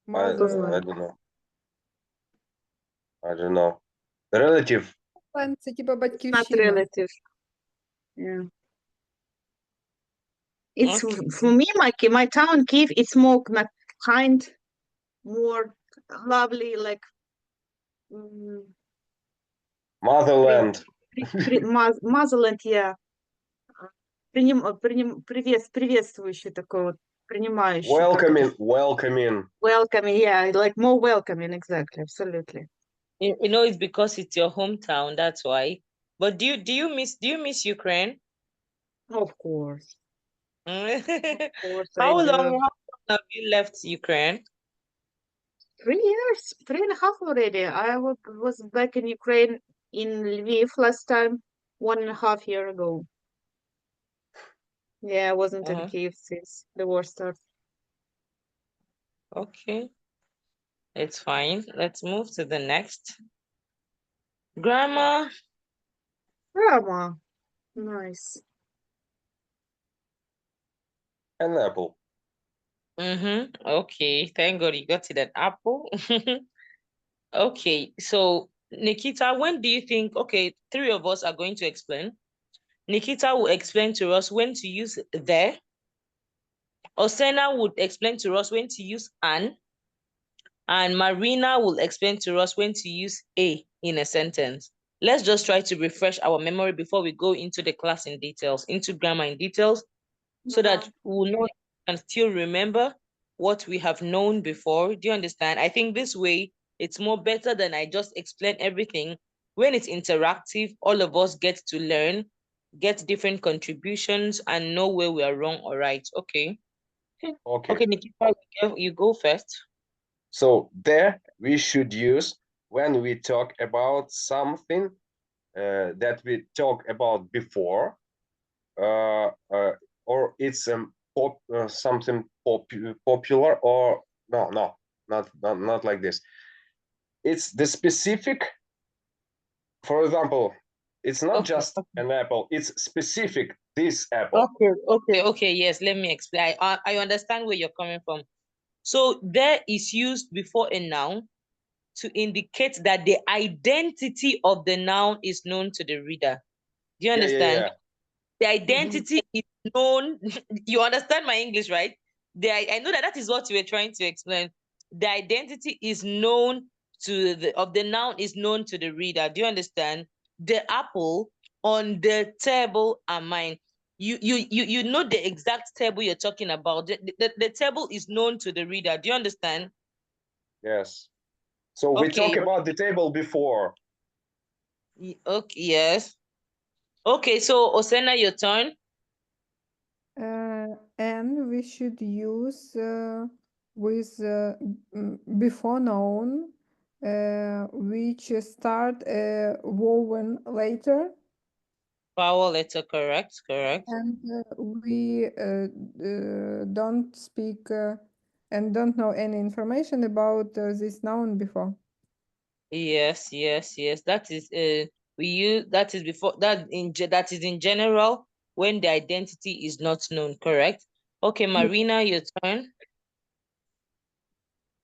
I Motherland. don't know. I don't know. Relative. Це типа Not батьківщина. relative. Yeah. It's Okay. for me, my town, Kiev, it's more kind, more lovely, like Motherland. motherland, yeah. Приветствующий такой вот, принимающий. Welcoming. Welcoming. Welcoming, yeah, like more welcoming, exactly, absolutely. You know, it's because it's your hometown, that's why. But do you miss Ukraine? Of course, How of course, I long do. have you left Ukraine? 3 years, 3.5 already. I was back in Ukraine in Lviv last time, 1.5 year ago. Yeah, I wasn't in Kiev since the war started. Okay, it's fine. Let's move to the next. Grammar. Rama, nice. An apple. Okay, thank God you got it an apple. Okay, so Nikita, when do you think, okay, 3 of us are going to explain. Nikita will explain to us when to use there. Osena would explain to us when to use an. And Marina will explain to us when to use a in a sentence. Let's just try to refresh our memory before we go into the class in details, into grammar in details, so that we'll know and still remember what we have known before. Do you understand? I think this way it's more better than I just explain everything. When it's interactive, all of us get to learn, get different contributions, and know where we are wrong or right. Okay. Okay. Okay, Nikita, you go first. So there we should use when we talk about something that we talked about before, or it's something popular, or not like this. It's the specific. For example, it's not just an apple. It's specific this apple. Okay. Yes, let me explain. I understand where you're coming from. So there is used before a noun to indicate that the identity of the noun is known to the reader. Do you understand? Yeah. The identity is known. You understand my English, right? I know that is what you were trying to explain. The identity is known to the noun is known to the reader. Do you understand? The apple on the table are mine. You know the exact table you're talking about. The table is known to the reader. Do you understand? Yes. So we Okay. talked about the table before. Okay, yes. Okay, so Osena, your turn. And we should use with before noun, which start vowel later. Vowel letter, correct. And we don't speak and don't know any information about this noun before. Yes. That is we use that is before that is in general when the identity is not known, correct? Okay, Marina, your turn.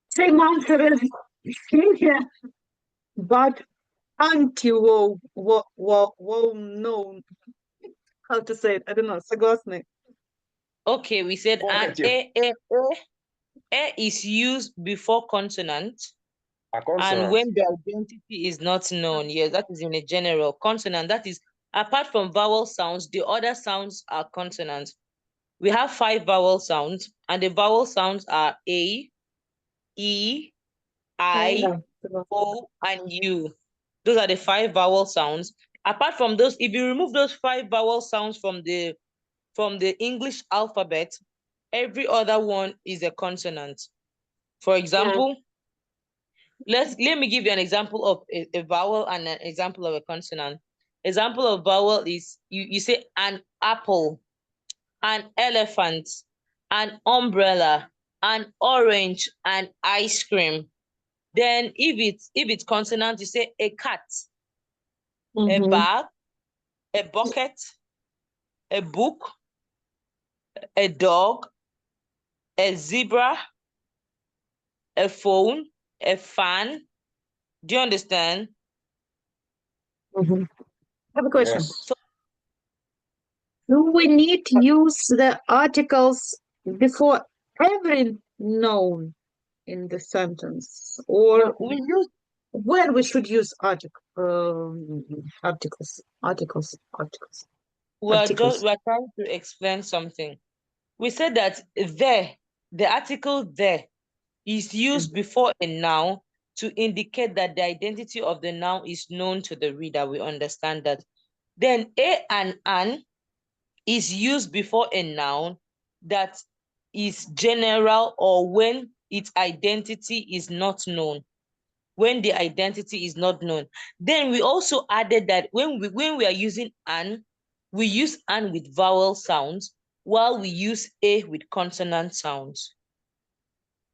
Same answer as yeah. But until well known. How to say it? I don't know. Согласны. Okay, we said Vocative. a is used before consonant. A And consonant. when the identity is not known, yes, that is in a general consonant. That is, apart from vowel sounds, the other sounds are consonants. We have 5 vowel sounds, and the vowel sounds are A, E, I, Да, согласна. O, and U. Those are the 5 vowel sounds. Apart from those, if you remove those 5 vowel sounds from the English alphabet, every other one is a consonant. For example, let me give you an example of a vowel and an example of a consonant. Example of vowel is you say an apple, an elephant, an umbrella, an orange, and ice cream. Then if it's consonant, you say a cat, a bag, a bucket, a book, a dog, a zebra, a phone, a fan. Do you understand? I have a question. Yes. Do we need to use the articles before every noun in the sentence, or We use where we should use articles? we're Articles. trying to explain something. We said that the article there is used before a noun to indicate that the identity of the noun is known to the reader. We understand that. Then a and an is used before a noun that is general, or when its identity is not known. When the identity is not known. Then we also added that when we are using an, we use an with vowel sounds, while we use a with consonant sounds.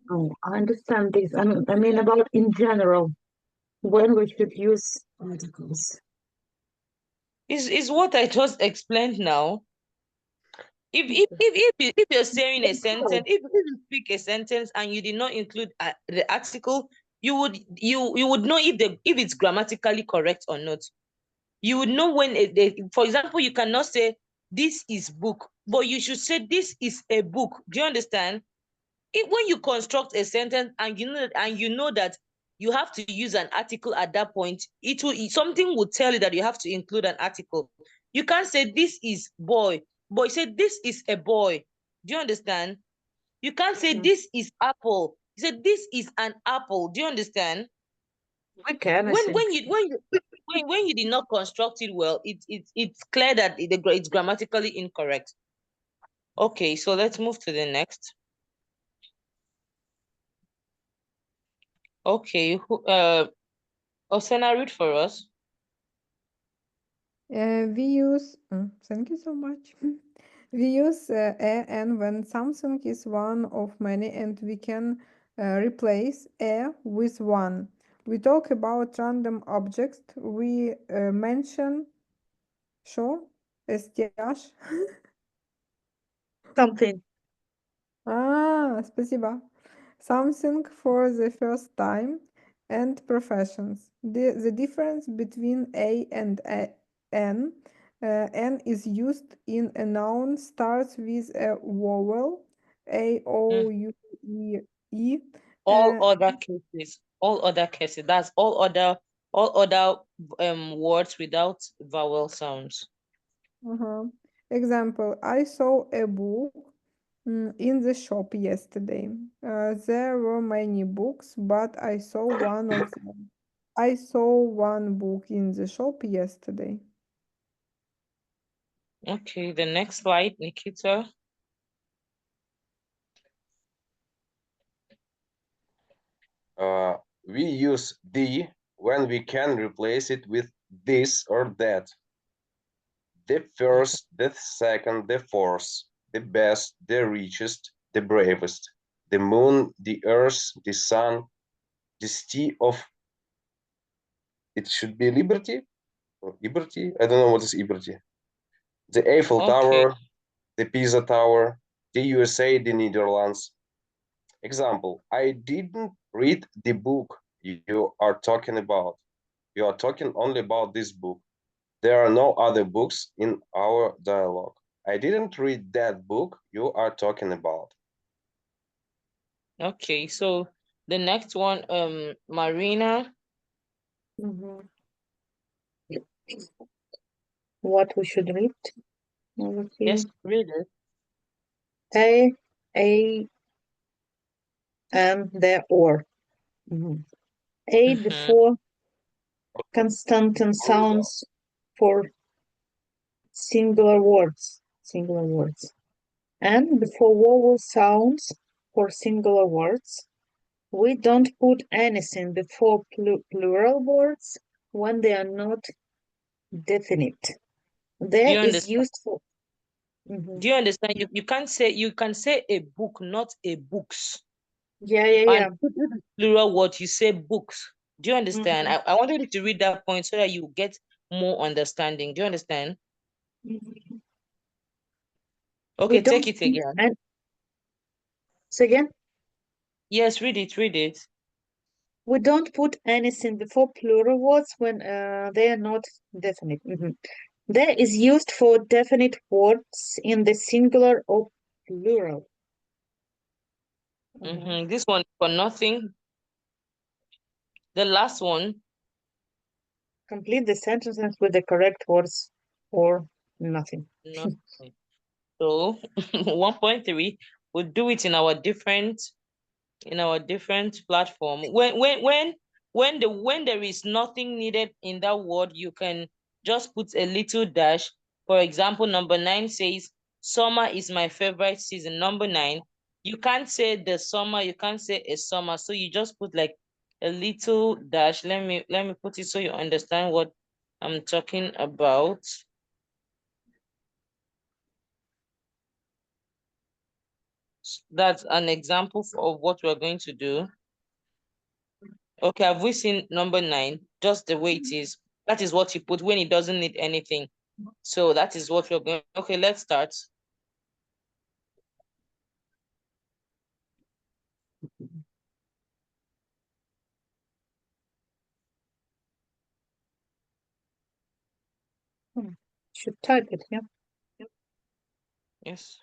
Oh, I understand this. I mean about in general, when we should use articles. Is what I just explained now. If you're saying a sentence, if you speak a sentence and you did not include the article, you would know if it's grammatically correct or not. You would know when for example, you cannot say this is book, but you should say this is a book. Do you understand? When you construct a sentence and you know that you have to use an article at that point, something will tell you that you have to include an article. You can't say this is boy, but you say this is a boy. Do you understand? You can't say this is apple. You say this is an apple. Do you understand? We can. When you did not construct it well, it's clear that it's grammatically incorrect. Okay, so let's move to the next. Okay, Osena, read for us. We use, thank you so much. We use a and when something is one of many, and we can replace a with one. We talk about random objects. We mention что? Естяж. Something. Спасибо. Something for the first time, and professions. The difference between a and n. N is used in a noun, starts with a vowel, a, o, u, e. All other cases. That's all other words without vowel sounds. Example: I saw a book in the shop yesterday. There were many books, but I saw one of them. I saw one book in the shop yesterday. Okay, the next slide, Nikita. We use the when we can replace it with this or that. The first, the second, the fourth, the best, the richest, the bravest, the moon, the earth, the sun, the city of, it should be liberty? Liberty? I don't know what is liberty. The Eiffel Okay. Tower, the Pisa Tower, the USA, the Netherlands. Example, I didn't read the book you are talking about. You are talking only about this book. There are no other books in our dialogue. I didn't read that book you are talking about. Okay, so the next one, Marina. Mhm. What we should read over here? Yes, read it. A, and the or. Mhm. A Mhm. before consonant sounds for singular words, and before vowel sounds for singular words. We don't put anything before plural words when they are not definite. Do There you is understand? used for. Mhm. Do you understand? You can't say, you can say a book, not a books. Yeah, yeah, yeah. And put the plural word, you say books. Do you understand? Mhm. I wanted you to read that point so that you get more understanding. Do you understand? Mhm. We Okay, take don't it put again. and say again. Yes, read it, read it. We don't put anything before plural words when they are not definite. Mhm. There is used for definite words in the singular or plural. Mhm. This one for nothing. The last one, Complete the sentences with the correct words or nothing. nothing. So 1.3, we'll do it in our different platform. When there is nothing needed in that word, you can just put a little dash. For example, number 9 says, summer is my favorite season. Number 9, you can't say the summer, you can't say a summer. So you just put like a little dash. Let me put it so you understand what I'm talking about. That's an example of what we're going to do. Okay, have we seen number 9? Just the way it is. That is what you put when it doesn't need anything. So that is what we're going. Okay, let's start. Should type it, yeah. Yes.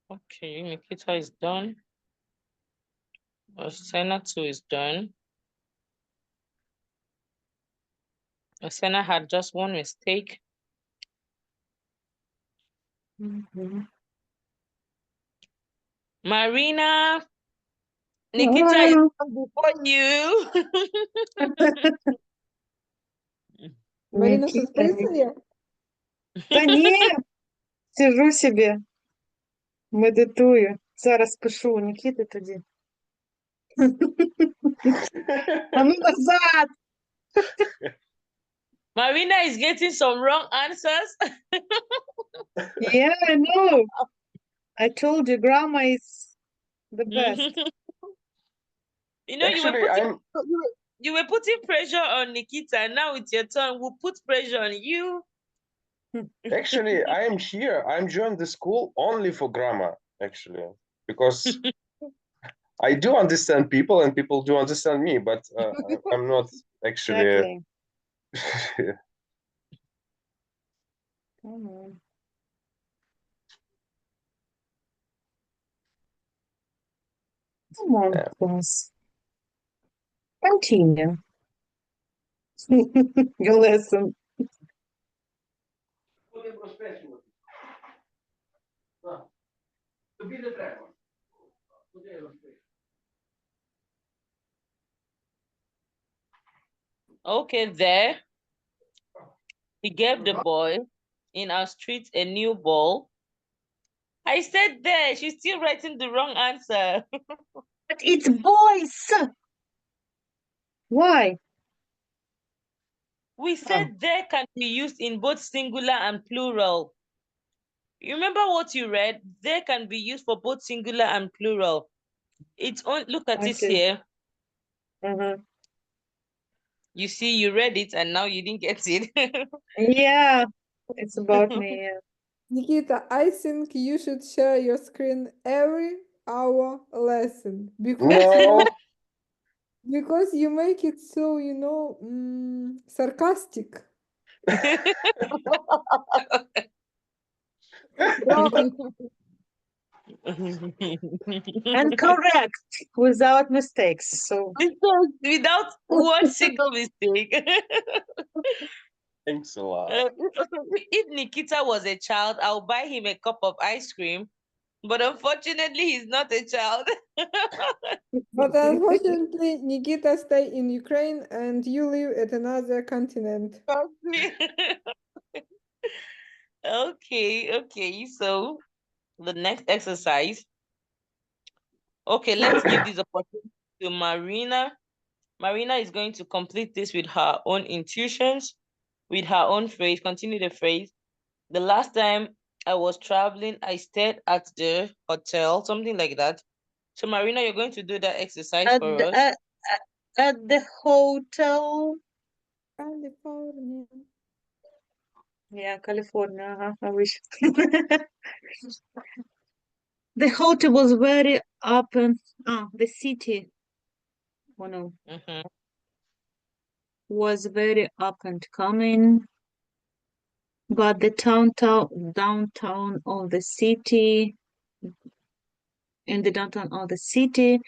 Okay, Nikita is done. Osena too is done. Osena had just one mistake. Mhm. Marina, Nikita is done before you. Марина, що Никита, списує? Та ні, сижу собі, медитую. Зараз пишу у Нікіти тоді. А ну назад! Marina is getting some wrong answers. Yeah, I know. I told you, grammar is the best. You know, Actually, you were putting pressure on Nikita. Now it's your turn. We'll put pressure on you. actually I am here. I'm joined the school only for grammar, actually, because I do understand people and people do understand me, but I'm not actually. Exactly. Come on. Come on, Yeah. class. Continue. Your lesson. Okay, there. He gave the boy in our street a new ball. I said there. She's still writing the wrong answer. But it's boys. Why? We said there can be used in both singular and plural. You remember what you read? There can be used for both singular and plural. It's on. Look at it Okay. here. Mhm. You see, you read it and now you didn't get it. Yeah, it's about me. Yeah. Nikita, I think you should share your screen every hour lesson No, because you make it so, sarcastic. Bravo. And correct without mistakes. So Without one single mistake. thanks a lot. If Nikita was a child, I'll buy him a cup of ice cream. But unfortunately, he's not a child. But unfortunately, Nikita stay in Ukraine and you live at another continent. Okay. So the next exercise. Okay, let's give this opportunity to Marina. Marina is going to complete this with her own intuitions, with her own phrase, continue the phrase. The last time I was traveling, I stayed at the hotel, something like that. So Marina, you're going to do that exercise at for the, us. at the hotel. California. Yeah, California. I wish. The hotel was very open. The city, oh no, Mhm. was very up and coming. But the downtown of the city, in the downtown of the city,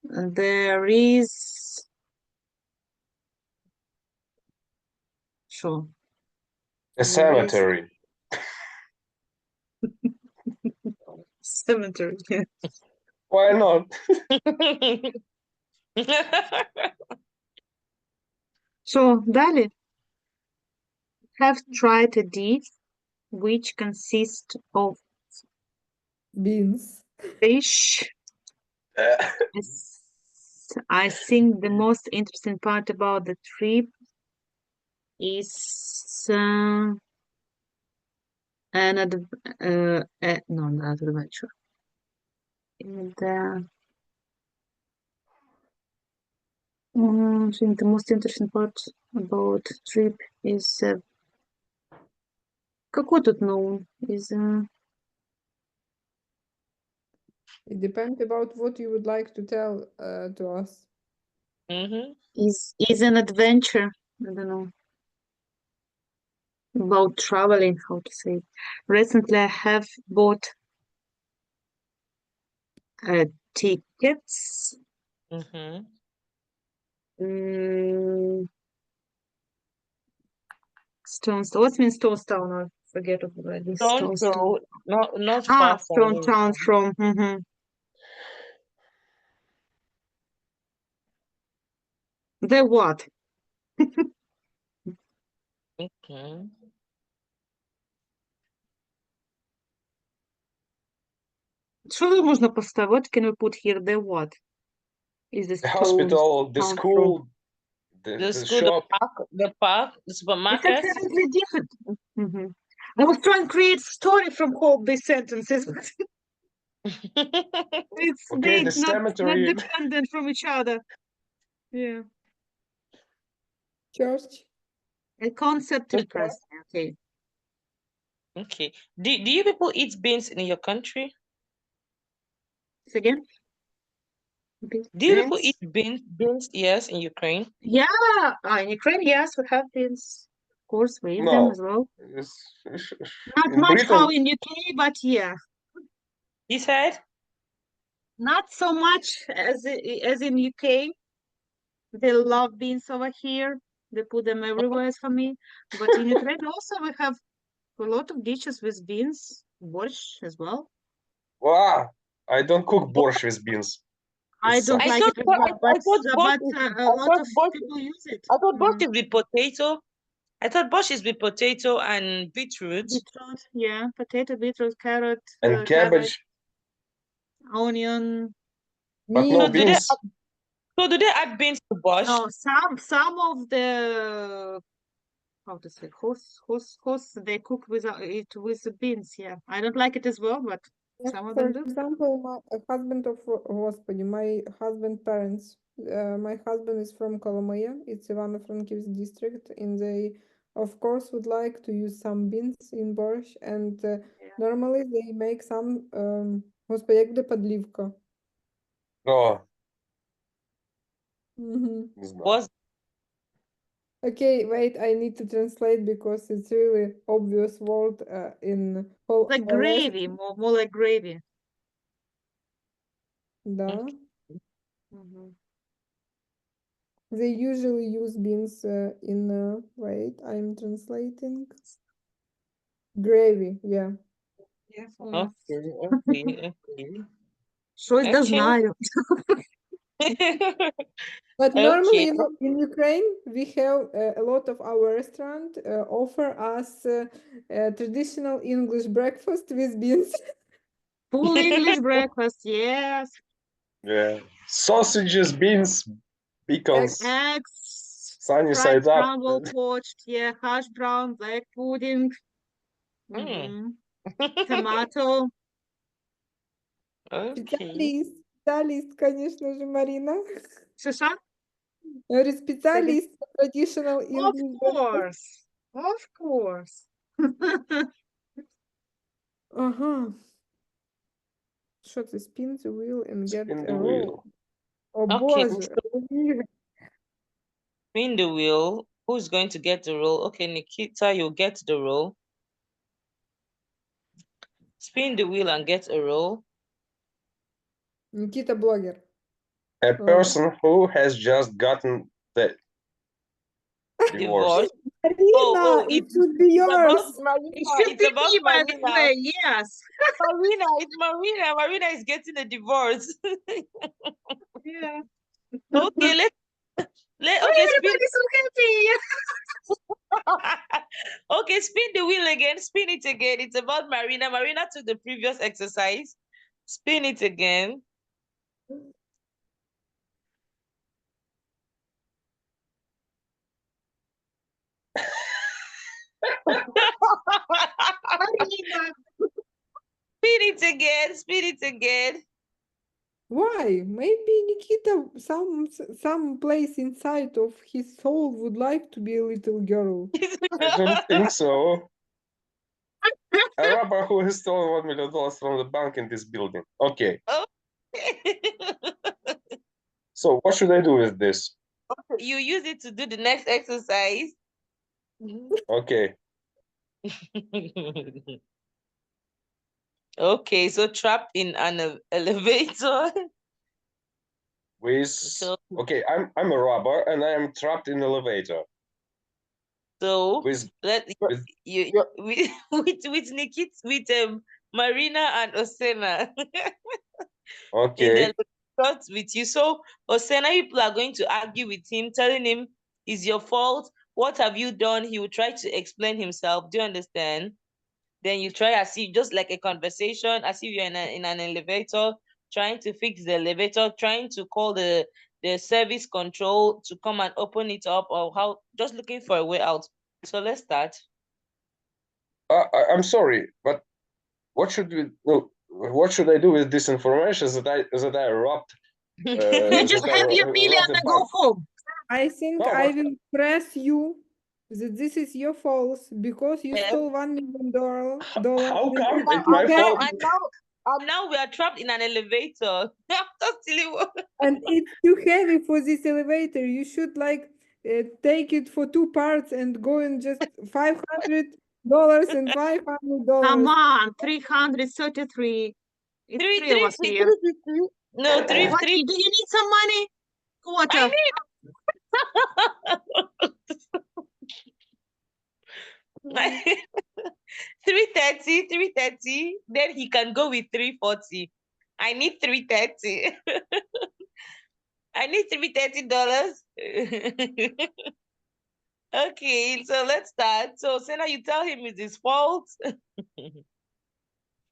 there is sure A there is cemetery. cemetery. Why not? So, Dali, have tried a dish which consists of Beans. fish. I think the most interesting part about the trip is no, not adventure. And, I think the most interesting part about trip is какой тут noun is It depends about what you would like to tell to us. Mhm. is an adventure. I don't know about traveling. How to say it. Recently, I have bought tickets. Mhm. Stone. What means Stone? I forget already. Don't go, not Ah, far from Stone me. Town from. The what? Okay. Що тут можна поставити? What can we put here? The what? Is the The hospital, the town school, The the school, shop. the park, the It's supermarket. absolutely different. Mhm. I was trying to create story from all these sentences, but it's Okay, they the not cemetery. dependent from each other. Yeah. Church. A concept Okay. impressed me. Okay. Okay. Do you people eat beans in your country? So again? Okay. Do you people eat Beans? beans? Yes, in Ukraine. Yeah, in Ukraine, yes, we have beans. Of course, we eat them No. as well. It's- Not in much how Britain, in UK, but yeah, You said? not so much as in UK. They love beans over here. They put them everywhere for me. But in Ukraine also we have a lot of dishes with beans, borscht as well. wow, I don't cook borscht with beans. I It don't I like sucks. it as well, I thought borscht is a lot of people use it. I thought borscht Mm. is with potato. I thought borscht is with potato and beetroot. Beetroot, yeah, potato, beetroot, carrot, And cabbage, cabbage, onion. but Me, no So do they beans. so do they add beans to borscht? No, some of the how to say horse they cook with it with the beans. Yeah, I don't like it as well, but some of for them do. example, my husband of Господи, my husband parents. My husband is from Kolomea. It's Ivano-Frankivsk district, and they, of course, would like to use some beans in borscht. And normally they make some. Господи, як буде подливка? Oh, Мгм. не знаю. Was Okay, wait, I need to translate because it's really obvious word in whole Like gravy, more like gravy. Да. Mhm. They usually use beans in wait, I'm translating. Gravy, yeah. Yes. okay. Что это Okay. знаю? But Okay. normally, you know, in Ukraine, we have a lot of our restaurant offer us traditional English breakfast with beans. Full English breakfast, yes. Yeah. Sausages, beans, bacons, Eggs, sunny fried side up. scrambled, poached, yeah, hash brown, black pudding, Mm. tomato. Okay. Специалист, конечно же, Марина. Шиша? Говорит, специалист по traditional Of English breakfast. course, of course. Ага. Что ты, spin the wheel and get Spin a the roll. wheel. О, Okay, боже. spin the wheel. Who's going to get the roll? Okay, Nikita, you'll get the roll. Spin the wheel and get a roll. Никита блогер. A person who has just gotten the divorce. Divorce. Marina, it should be It's about yours. Marina. It should It's be about me, by the Marina. way, yes. Marina, it's Marina. Marina is getting a divorce. Yeah. Okay, Why okay, spin. everybody's so happy? Okay, spin the wheel again. Spin it again. It's about Marina. Marina took the previous exercise. Spin it again. Marina. Spin it again. Spin it again. Why? Maybe Nikita, some place inside of his soul would like to be a little girl. I don't think so. A robber who has stolen $1 million from the bank in this building. Okay. So what should I do with this? You use it to do the next exercise. Okay. Okay, so trapped in an elevator. With So, okay, I'm a robber and I am trapped in an elevator. so With let with you with Nikit with Marina and Osena in okay. the elevator with you. So Osena, people are going to argue with him, telling him it's your fault. What have you done? He will try to explain himself. Do you understand? Then you try as if just like a conversation, as if you're in an elevator, trying to fix the elevator, trying to call the service control to come and open it up, or how, just looking for a way out. So let's start. I'm sorry, but what should we? No, what should I do with this information that I robbed? You just that I have your robbed million the and go bank? home. I think No, I but will press you that this is your fault because you Yes. stole $1 million. how and come you it's my have- fault? And now we are trapped in an elevator. That's silly. And it's too heavy for this elevator. You should like take it for 2 parts and go in just $500 and $500. Come on, 333. It's Three, three of us here. No, three, What, three. do you need some money? Quarter. I need 330, 330. Then he can go with 340. I need 330. I need $330. Okay, so let's start. So Senna, you tell him it's his fault.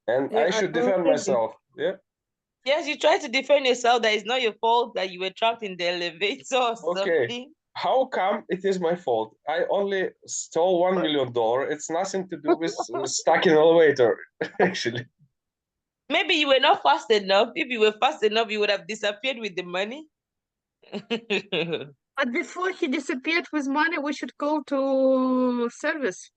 And Yeah, I should I defend already- myself. Yeah. Yes, you try to defend yourself that it's not your fault that you were trapped in the elevator or Okay. something. How come it is my fault? I only stole $1 million. It's nothing to do with stuck in elevator, actually. Maybe you were not fast enough. If you were fast enough, you would have disappeared with the money. But before he disappeared with money, we should call to service.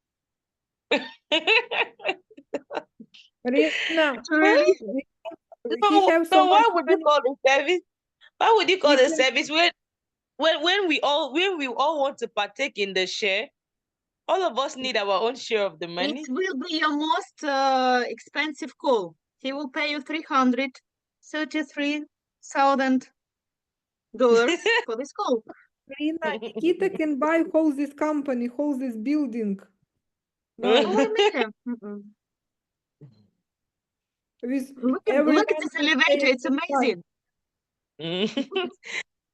Marina, To relieve he have so why much would you money. call the service? Why would you call the Because- service when we all want to partake in the share? All of us need our own share of the money. It will be your most expensive call. He will pay you $333,000 for this call. Marina, Nikita can buy whole this company, whole this building. No, Oh, Amelia. Mm-mm. with Look at every this elevator. It's amazing.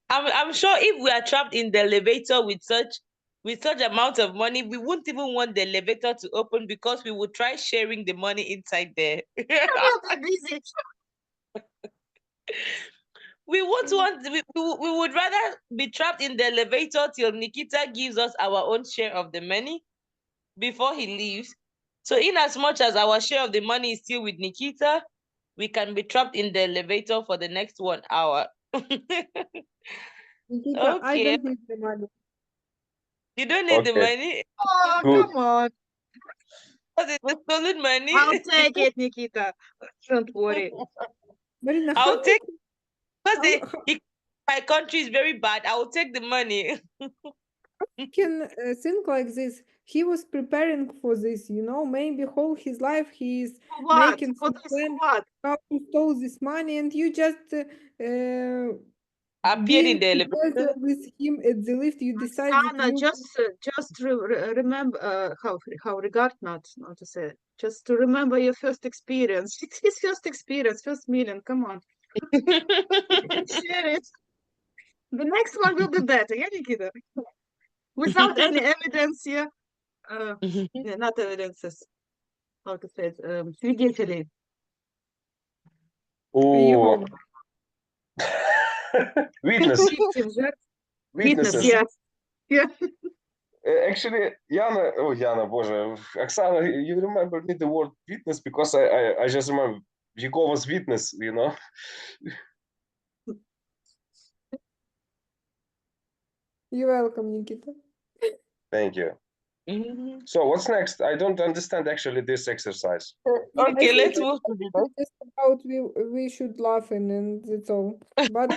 I'm sure if we are trapped in the elevator with such amount of money, we wouldn't even want the elevator to open because we would try sharing the money inside there. We'll be busy. We won't want we would rather be trapped in the elevator till Nikita gives us our own share of the money before he leaves. So in as much as our share of the money is still with Nikita, we can be trapped in the elevator for the next 1 hour. Nikita, I Okay. don't need the money. You don't need the Okay. money. Oh, Good. come on. Because it's the stolen money. I'll take it, Nikita. Don't worry. Marina, I'll how take because how- my country is very bad. I will take the money. you can think like this? He was preparing for this, maybe whole his life he is For what? making For some this, plan for what? how to stole this money, and you just Appeared in being the together elevator. with him at the lift, you decide that Anna, you just remember how regard not to say it. Just to remember your first experience. It's his first experience, first million. Come on, share it. The next one will be better, yeah, Nikita. Without any evidence here. Yeah, not evidences. How to say it? Свидетелей. Oh, witness, Victims, yeah? Witness, witnesses. yeah. Yeah. Actually, Yana, Боже, Oksana, you remember me the word witness because I just remember Jehovah's Witness, You're welcome, Nikita. Thank you. Mhm. So what's next? I don't understand actually this exercise. Okay, think let's that move to the next. Just about we should laugh and that's all. But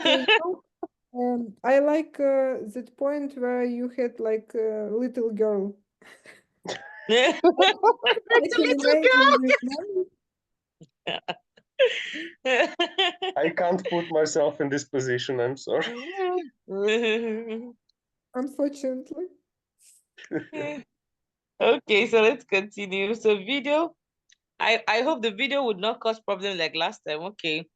I like that point where you had like a little girl. I That's a can little imagine this moment. I can't put myself in this position. I'm sorry. Unfortunately. Okay, so let's continue. So video, I hope the video would not cause problem like last time. Okay.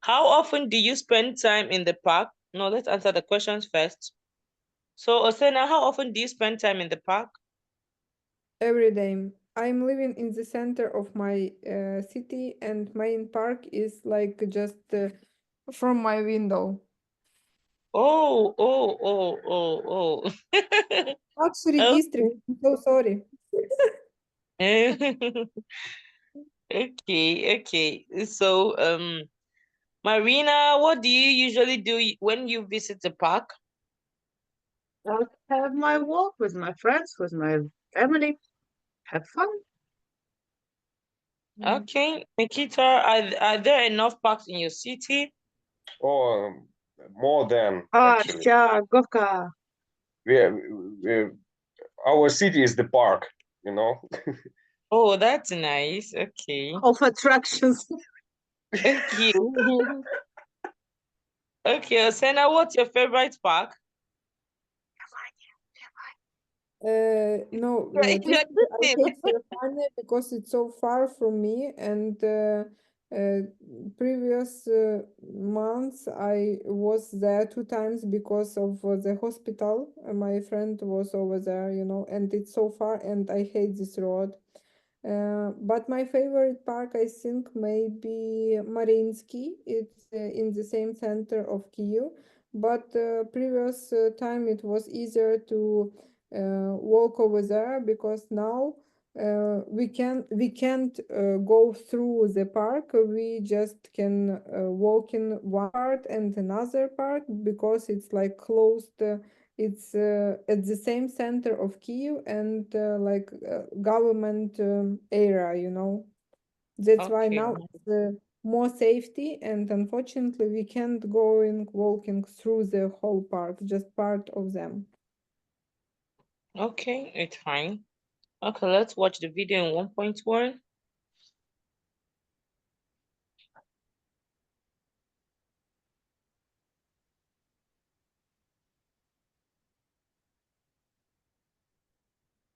How often do you spend time in the park? No, let's answer the questions first. So Osena, how often do you spend time in the park? Every day. I'm living in the center of my city, and main park is like just from my window. Oh, oh, oh, oh, oh. Luxury Okay. district. I'm so sorry. Okay, okay. So, Marina, what do you usually do when you visit the park? I have my walk with my friends, with my family, have fun. Okay, Nikita, are there enough parks in your city? Or more than Ah, actually. yeah, Govka. We, our city is the park, you know. Oh, that's nice. Okay. Of attractions. Thank you. Okay, Osena, what's your favorite park? No, Yeah, this you're I listening. hate Serrafane because it's so far from me, and uh, previous months I was there 2 times because of the hospital. My friend was over there, and it's so far, and I hate this road. But my favorite park, I think, may be Mariinsky. It's in the same center of Kyiv. But previous time it was easier to walk over there because now we can't go through the park. We just can walk in one part and another part because it's like closed. It's at the same center of Kyiv and like government area. That's why Okay, now it's more safety, and unfortunately we can't go in walking through the whole park, just part of them. okay, it's fine. Okay, let's watch the video in 1.1.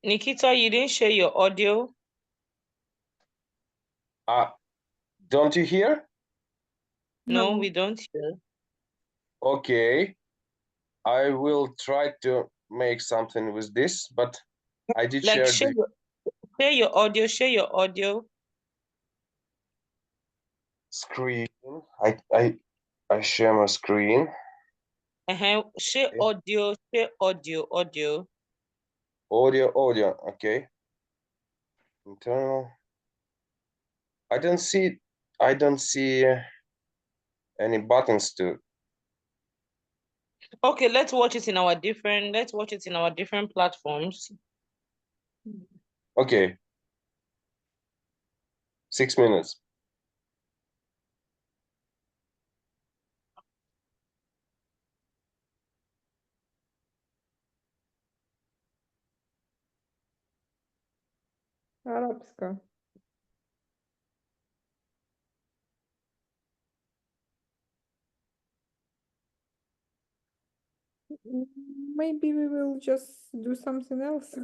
Nikita, you didn't share your audio. Don't you hear? No, No. we don't hear. Okay, I will try to make something with this, but I did Like share the share your audio, share your audio. screen. I share my screen. Share Okay. audio, share audio. Audio. Okay. Internal. I don't see. I don't see any buttons to. Okay, let's watch it in our different platforms. Okay. 6 minutes. Арабska. Maybe we will just do something else.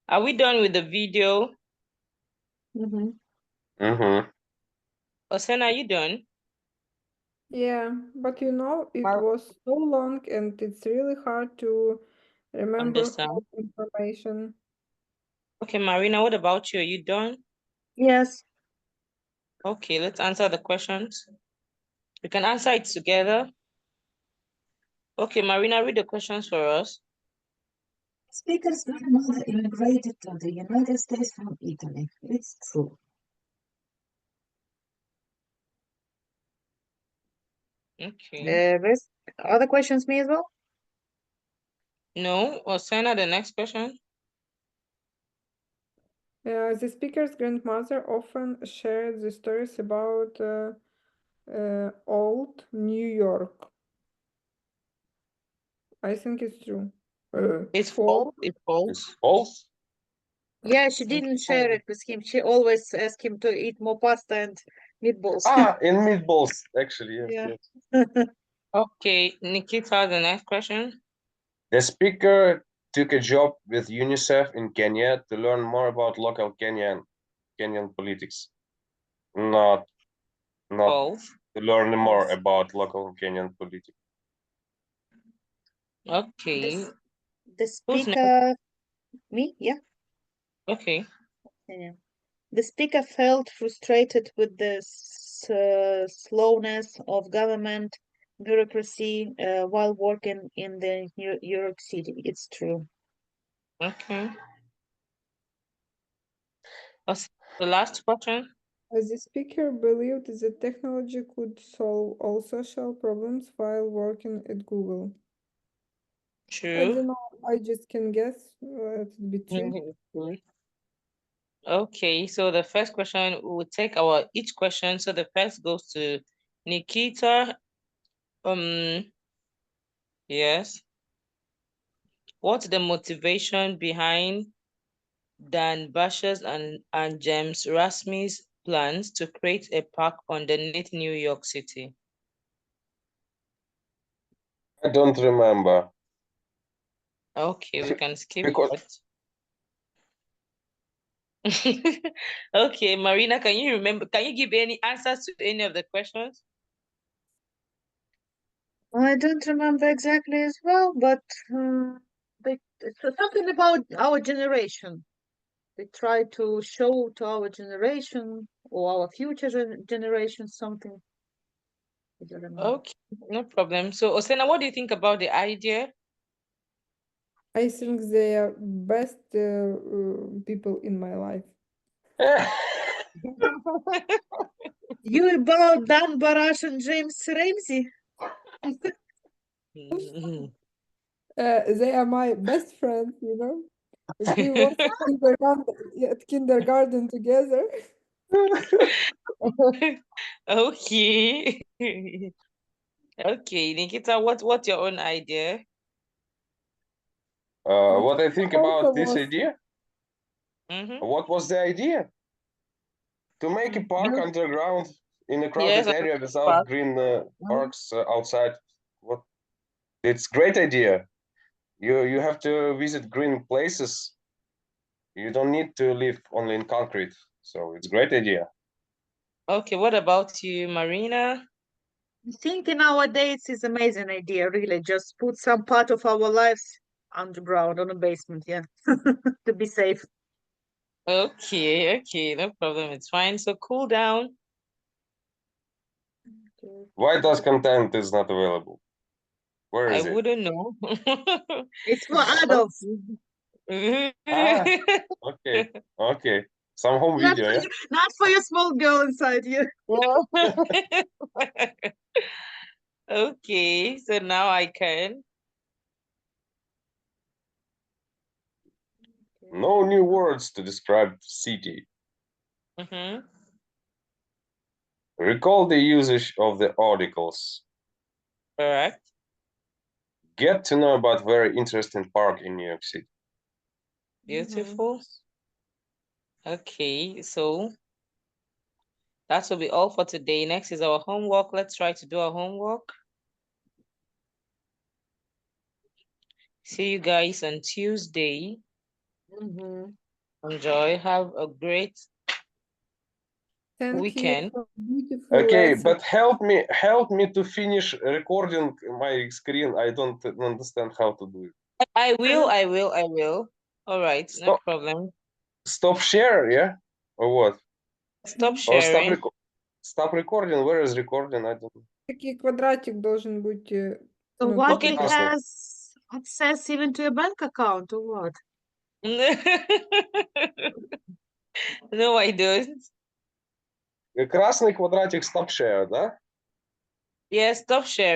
Are we done with the video? Mm-hmm. Mm-hmm. Osena, are you done? Yeah, but you know, it Well- was so long and it's really hard to remember Understand. whole information. Okay, Marina, what about you? Are you done? Yes. Okay, let's answer the questions. You can answer it together. Okay, Marina, read the questions for us. Speaker's grandmother immigrated to the United States from Italy. It's true. Okay. Rest other questions, me as well? No, Osena, the next question. The speaker's grandmother often shared the stories about old New York. I think it's true. It's False. false. It's false. It's false. Yeah, she didn't share it with him. She always asked him to eat more pasta and meatballs. Ah, in meatballs, actually, yes, Yeah. yes. Okay, Nikita, the next question. The speaker took a job with UNICEF in Kenya to learn more about local Kenyan politics. Not False. to learn more False. about local Kenyan politics. Okay. The Who's next? speaker, me? Yeah. Okay. Yeah. The speaker felt frustrated with the slowness of government bureaucracy while working in the New York City. It's true. Okay. What's the last question? The speaker believed that technology could solve all social problems while working at Google. I True. don't know. I just can guess. It would be true. True. Okay, so the first question, we will take our each question. So the first goes to Nikita. Yes. What's the motivation behind Dan Bash's and James Rasmi's plans to create a park underneath New York City? I don't remember. Okay, we can skip Because that. Okay, Marina, can you remember? Can you give any answers to any of the questions? I don't remember exactly as well, but so something about our generation. We try to show to our generation or our future generation something. I don't remember. Okay, no problem. So, Osena, what do you think about the idea? I think they are best people in my life. You about Dan Barash and James Ramsey? They are my best friends, you know. We went at kindergarten together. Okay. Okay, Nikita, what's your own idea? what I think about this was- idea? Mm-hmm. What was the idea? To make a park underground in a crowded Yes, area without park. green parks outside. What? It's great idea. You have to visit green places. You don't need to live only in concrete. So it's great idea. Okay, what about you, Marina? I think nowadays is amazing idea, really. Just put some part of our lives underground on a basement, yeah, to be safe. Okay, no problem. It's fine. So cool down. Why does content is not available? Where I is it? wouldn't know. It's for adults. Ah, okay, okay. Some home Not video, for yeah? you, not for your small girl inside you. Okay, so now I can. No new words to describe city. Mm-hmm. Recall the usage of the articles. Correct. Get to know about very interesting park in New York City. Beautiful. Okay, so that will be all for today. Next is our homework. Let's try to do our homework. See you guys on Tuesday. Enjoy. Have a great Thank weekend. you for beautiful Okay, lesson. but help me to finish recording my screen. I don't understand how to do it. I will. All right, no Stop. problem. Stop share, yeah? Or what? Stop Or stop sharing. stop recording. Where is recording? I don't know. Такой квадратик должен быть. So на what Okay. it Красный. has access even to a bank account or what? No, I don't. Красный квадратик stop share, да? Yeah, stop sharing.